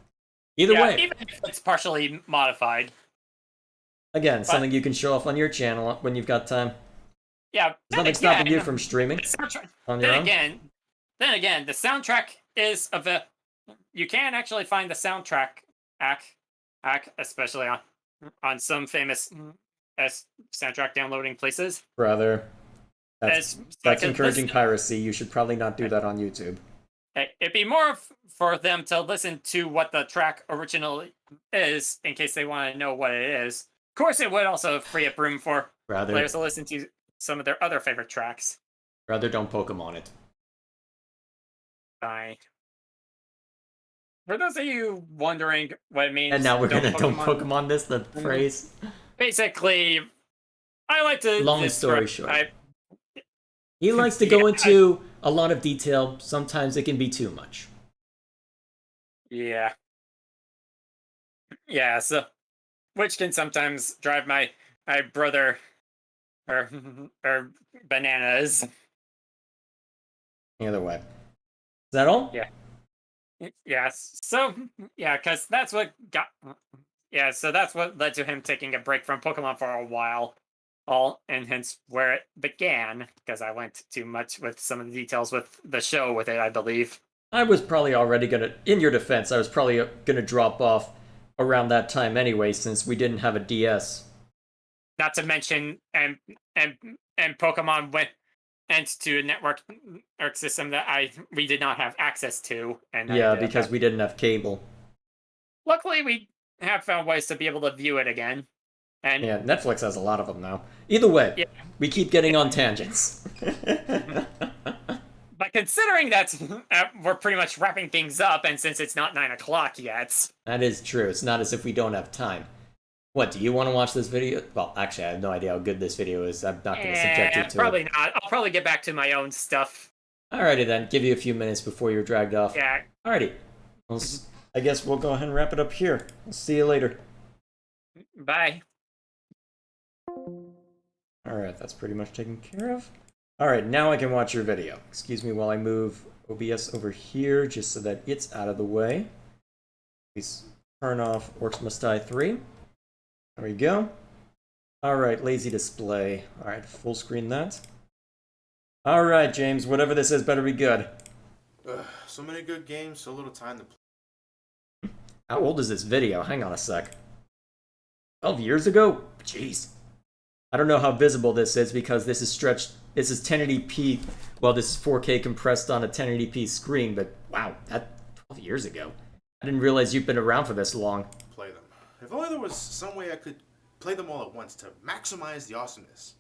Either way. Even if it's partially modified. Again, something you can show off on your channel when you've got time. Yeah. There's nothing stopping you from streaming on your own. Then again, the soundtrack is you can actually find the soundtrack especially on some famous soundtrack downloading places. Brother. That's encouraging listen. piracy. You should probably not do that on YouTube. It'd be more for them to listen to what the track originally is, in case they want to know what it is. Of course, it would also free up room for players to listen to some of their other favorite tracks. Rather don't Pokemon it. Fine. For those of you wondering what it means... And now we're gonna don't Pokemon this, the phrase. Basically, I like to... Long story short. He likes to go into a lot of detail. Sometimes it can be too much. Yeah. Yeah, so... Which can sometimes drive my brother... or bananas. Either way. Is that all? Yeah. Yes. So, yeah, because that's what got... Yeah, so that's what led to him taking a break from Pokemon for a while. And hence where it began, because I went too much with some of the details with the show with it, I believe. I was probably already gonna... In your defense, I was probably gonna drop off around that time anyway, since we didn't have a DS. Not to mention, and Pokemon went to a network system that we did not have access to. And yeah, because we didn't have cable. Luckily, we have found ways to be able to view it again. And yeah, Netflix has a lot of them now. Either way, we keep getting on tangents. But considering that we're pretty much wrapping things up, and since it's not 9 o'clock yet... That is true. It's not as if we don't have time. What, do you want to watch this video? Well, actually, I have no idea how good this video is. I'm not going to subject you to probably it. Not. I'll probably get back to my own stuff. Alrighty then. Give you a few minutes before you're dragged off. Yeah. Alrighty. I guess we'll go ahead and wrap it up here. I'll see you later. Bye. Alright, that's pretty much taken care of. Alright, now I can watch your video. Excuse me while I move OBS over here, just so that it's out of the way. Please turn off Orcs Must Die 3. There we go. Alright, lazy display. Alright, full screen that. Alright, James, whatever this is better be good. So many good games, so little time to play. How old is this video? Hang on a sec. 12 years ago? Jeez. I don't know how visible this is because this is stretched. This is 1080p. Well, this is 4K compressed on a 1080p screen, but wow, that 12 years ago. I didn't realize you've been around for this long. Play them. If only there was some way I could play them all at once to maximize the awesomeness.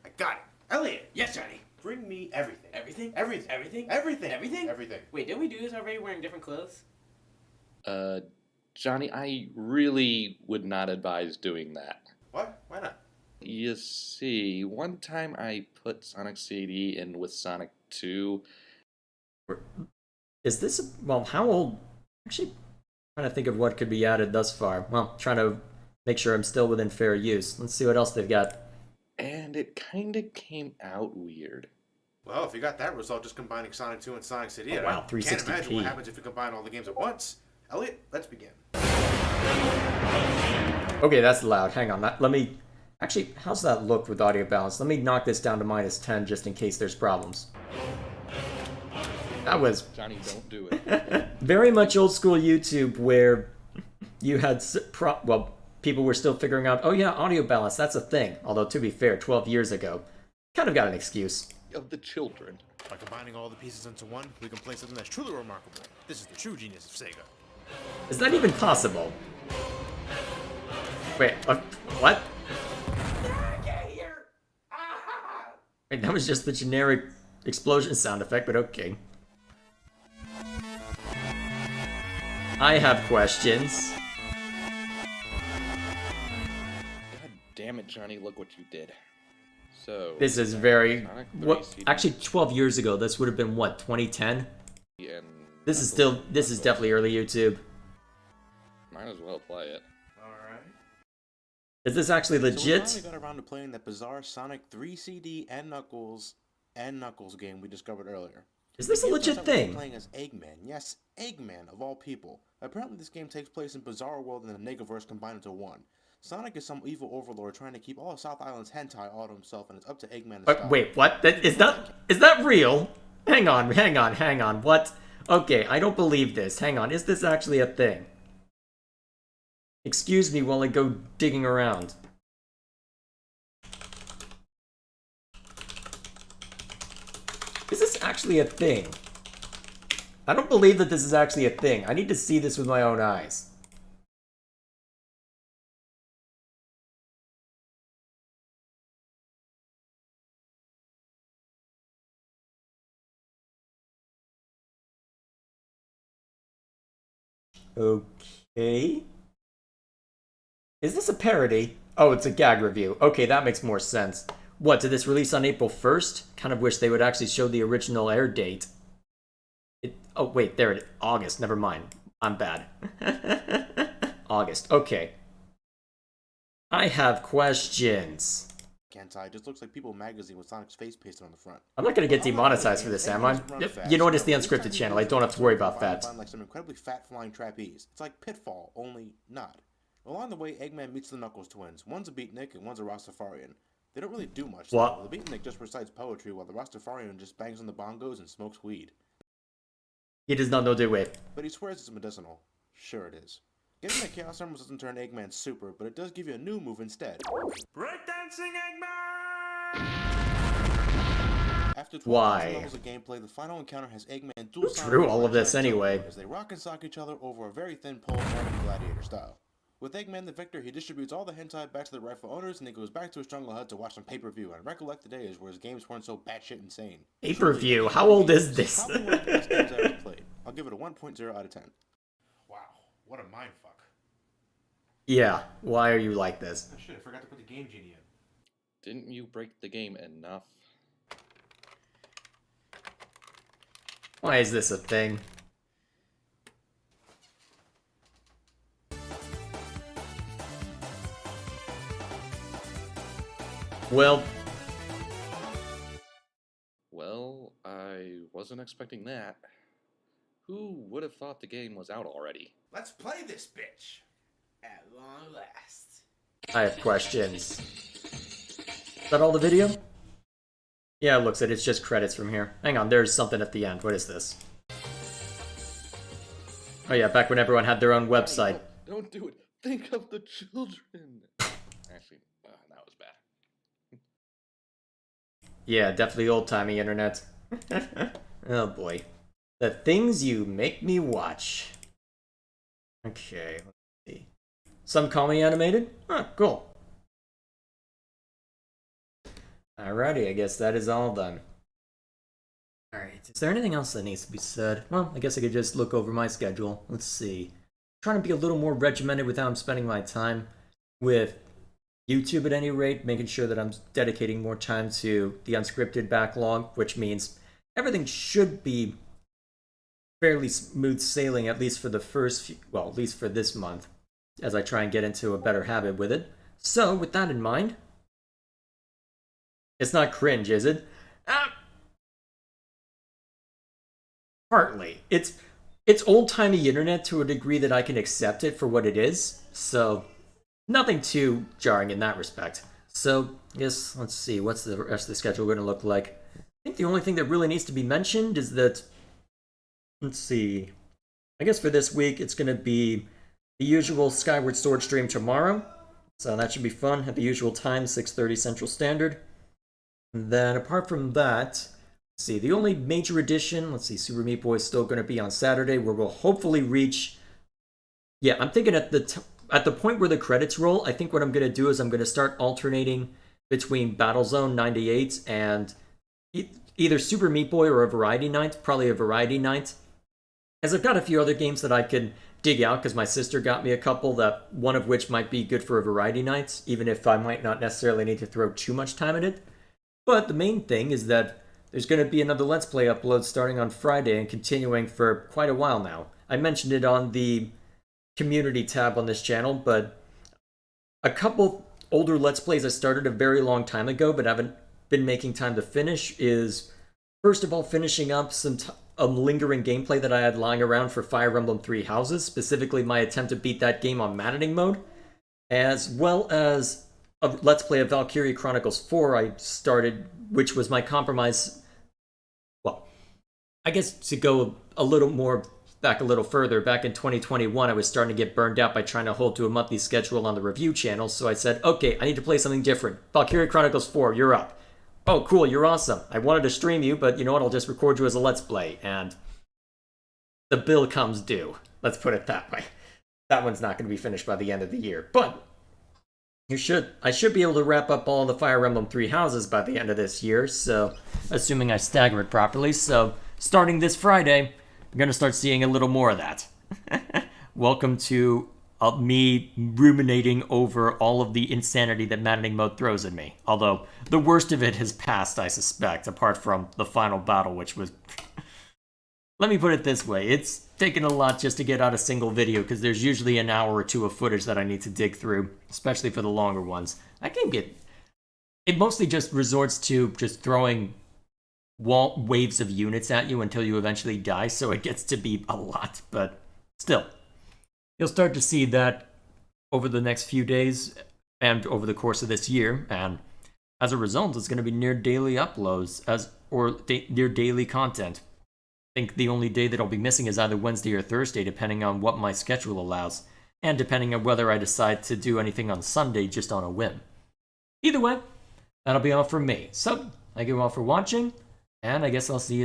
I got it. Elliot! Yes, Johnny. Bring me everything. Everything? Everything. Everything? Everything. Everything? Everything. Wait, didn't we do this already wearing different clothes? Johnny, I really would not advise doing that. What? Why not? You see, one time I put Sonic CD in with Sonic 2, Is this, well, how old? Actually, trying to think of what could be added thus far. Well, trying to make sure I'm still within fair use. Let's see what else they've got. And it kinda came out weird. Well, if you got that result just combining Sonic 2 and Sonic City, Oh, wow, I can't imagine 360p. what happens if you combine all the games at once. Elliot, let's begin. Okay, that's loud. Hang on. Let me... Actually, how's that look with audio balance? Let me knock this down to -10 just in case there's problems. That was Johnny, don't do it. very much old school YouTube where you had... Well, people were still figuring out, oh yeah, audio balance, that's a thing. Although, to be fair, 12 years ago, kind of got an excuse. Of the children. By combining all the pieces into one, we can play something that's truly remarkable. This is the true genius of Sega. Is that even possible? Wait, what? Wait, that was just the generic explosion sound effect, but okay. I have questions. God damn it, Johnny, look what you did. So This is very... Sonic 3 What? CD Actually, 12 years ago, this would have been, what, 2010? and This is still... This is definitely early YouTube. might as well play it. Alright. Is this actually So we legit? finally got around to playing that bizarre Sonic 3 CD and Knuckles game we discovered earlier. Is this a It legit turns out we're thing? playing as Eggman. Yes, Eggman, of all people. Apparently this game takes place in Bizarre World and the Negaverse combined into one. Sonic is some evil overlord trying to keep all of South Island's hentai all to himself, and it's up to Eggman to stop. Wait, what? Is that real? Hang on, what? Okay, I don't believe this. Hang on, is this actually a thing? Excuse me while I go digging around. Is this actually a thing? I don't believe that this is actually a thing. I need to see this with my own eyes. Okay. Is this a parody? Oh, it's a gag review. Okay, that makes more sense. What, did this release on April 1st? Kind of wish they would actually show the original air date. Oh, wait, there it is. August, never mind. I'm bad. August, okay. I have questions. Hentai just looks like People magazine with Sonic's face pasted on the front. I'm not gonna get demonetized for this, am I? You know what, it's the unscripted channel. I don't have to worry about that. Find like some incredibly fat flying trapeze. It's like Pitfall, only not. Along the way, Eggman meets the Knuckles twins. One's a beatnik and one's a Rastafarian. They don't really do much. What? The beatnik just recites poetry while the Rastafarian just bangs on the bongos and smokes weed. He does not know the way. But he swears it's medicinal. Sure it is. Getting the Chaos Emeralds doesn't turn Eggman super, but it does give you a new move instead. Breakdancing Eggman! After 12 Why? levels of gameplay, the final encounter has Eggman dual Who drew all of this anyway? as they rock and sock each other over a very thin pole, American Gladiator style. With Eggman the victor, he distributes all the hentai back to the rightful owners, and he goes back to his jungle hut to watch some pay-per-view and recollect the days where his games weren't so batshit insane. Pay-per-view? How old is this? Probably one of the best games I've ever played. I'll give it a 1.0 out of 10. Wow, what a mindfuck. Yeah, why are you like this? Oh shit, I forgot to put the Game Genie in. Didn't you break the game enough? Why is this a thing? Well, Well, I wasn't expecting that. Who would have thought the game was out already? Let's play this bitch! At long last. I have questions. Is that all the video? Yeah, it looks it. It's just credits from here. Hang on, there's something at the end. What is this? Oh yeah, back when everyone had their own website. Don't do it. Think of the children. Actually, that was bad. Yeah, definitely old-timey internet. Oh boy. The things you make me watch. Okay, let's see. Some comedy animated? Huh, cool. Alrighty, I guess that is all done. Alright, is there anything else that needs to be said? Well, I guess I could just look over my schedule. Let's see. Trying to be a little more regimented with how I'm spending my time with YouTube at any rate, making sure that I'm dedicating more time to the unscripted backlog, which means everything should be fairly smooth sailing, at least for the first few, well, at least for this month, as I try and get into a better habit with it. So, with that in mind, it's not cringe, is it? Partly. It's old-timey internet to a degree that I can accept it for what it is, so nothing too jarring in that respect. So, yes, let's see, what's the rest of the schedule going to look like? I think the only thing that really needs to be mentioned is that, let's see, I guess for this week it's going to be the usual Skyward Sword stream tomorrow, so that should be fun at the usual time, 6:30 Central Standard. And then apart from that, let's see, the only major addition, let's see, Super Meat Boy is still going to be on Saturday, where we'll hopefully reach, yeah, I'm thinking at the point where the credits roll, I think what I'm going to do is I'm going to start alternating between Battlezone 98 and either Super Meat Boy or a variety night, probably a variety night, as I've got a few other games that I can dig out, because my sister got me a couple, that one of which might be good for a variety night, even if I might not necessarily need to throw too much time at it. But the main thing is that there's going to be another Let's Play upload starting on Friday and continuing for quite a while now. I mentioned it on the community tab on this channel, but a couple older Let's Plays I started a very long time ago but haven't been making time to finish is, first of all, finishing up some lingering gameplay that I had lying around for Fire Emblem Three Houses, specifically my attempt to beat that game on maddening mode, as well as a Let's Play of Valkyria Chronicles 4 I started, which was my compromise. Well, I guess to go a little more back a little further, back in 2021 I was starting to get burned out by trying to hold to a monthly schedule on the review channel, so I said, okay, I need to play something different. Valkyria Chronicles 4, you're up. Oh, cool, you're awesome. I wanted to stream you, but you know what, I'll just record you as a Let's Play, and the bill comes due. Let's put it that way. That one's not going to be finished by the end of the year, but I should be able to wrap up all the Fire Emblem Three Houses by the end of this year, so assuming I stagger it properly, so starting this Friday, I'm going to start seeing a little more of that. Welcome to me ruminating over all of the insanity that maddening mode throws at me. Although, the worst of it has passed, I suspect, apart from the final battle, which was... Let me put it this way, it's taken a lot just to get out a single video, because there's usually an hour or two of footage that I need to dig through, especially for the longer ones. I can get... It mostly just resorts to just throwing waves of units at you until you eventually die, so it gets to be a lot, but still. You'll start to see that over the next few days and over the course of this year, and as a result, it's going to be near daily uploads, near daily content. I think the only day that I'll be missing is either Wednesday or Thursday, depending on what my schedule allows, and depending on whether I decide to do anything on Sunday just on a whim. Either way, that'll be all from me. So, thank you all for watching, and I guess I'll see you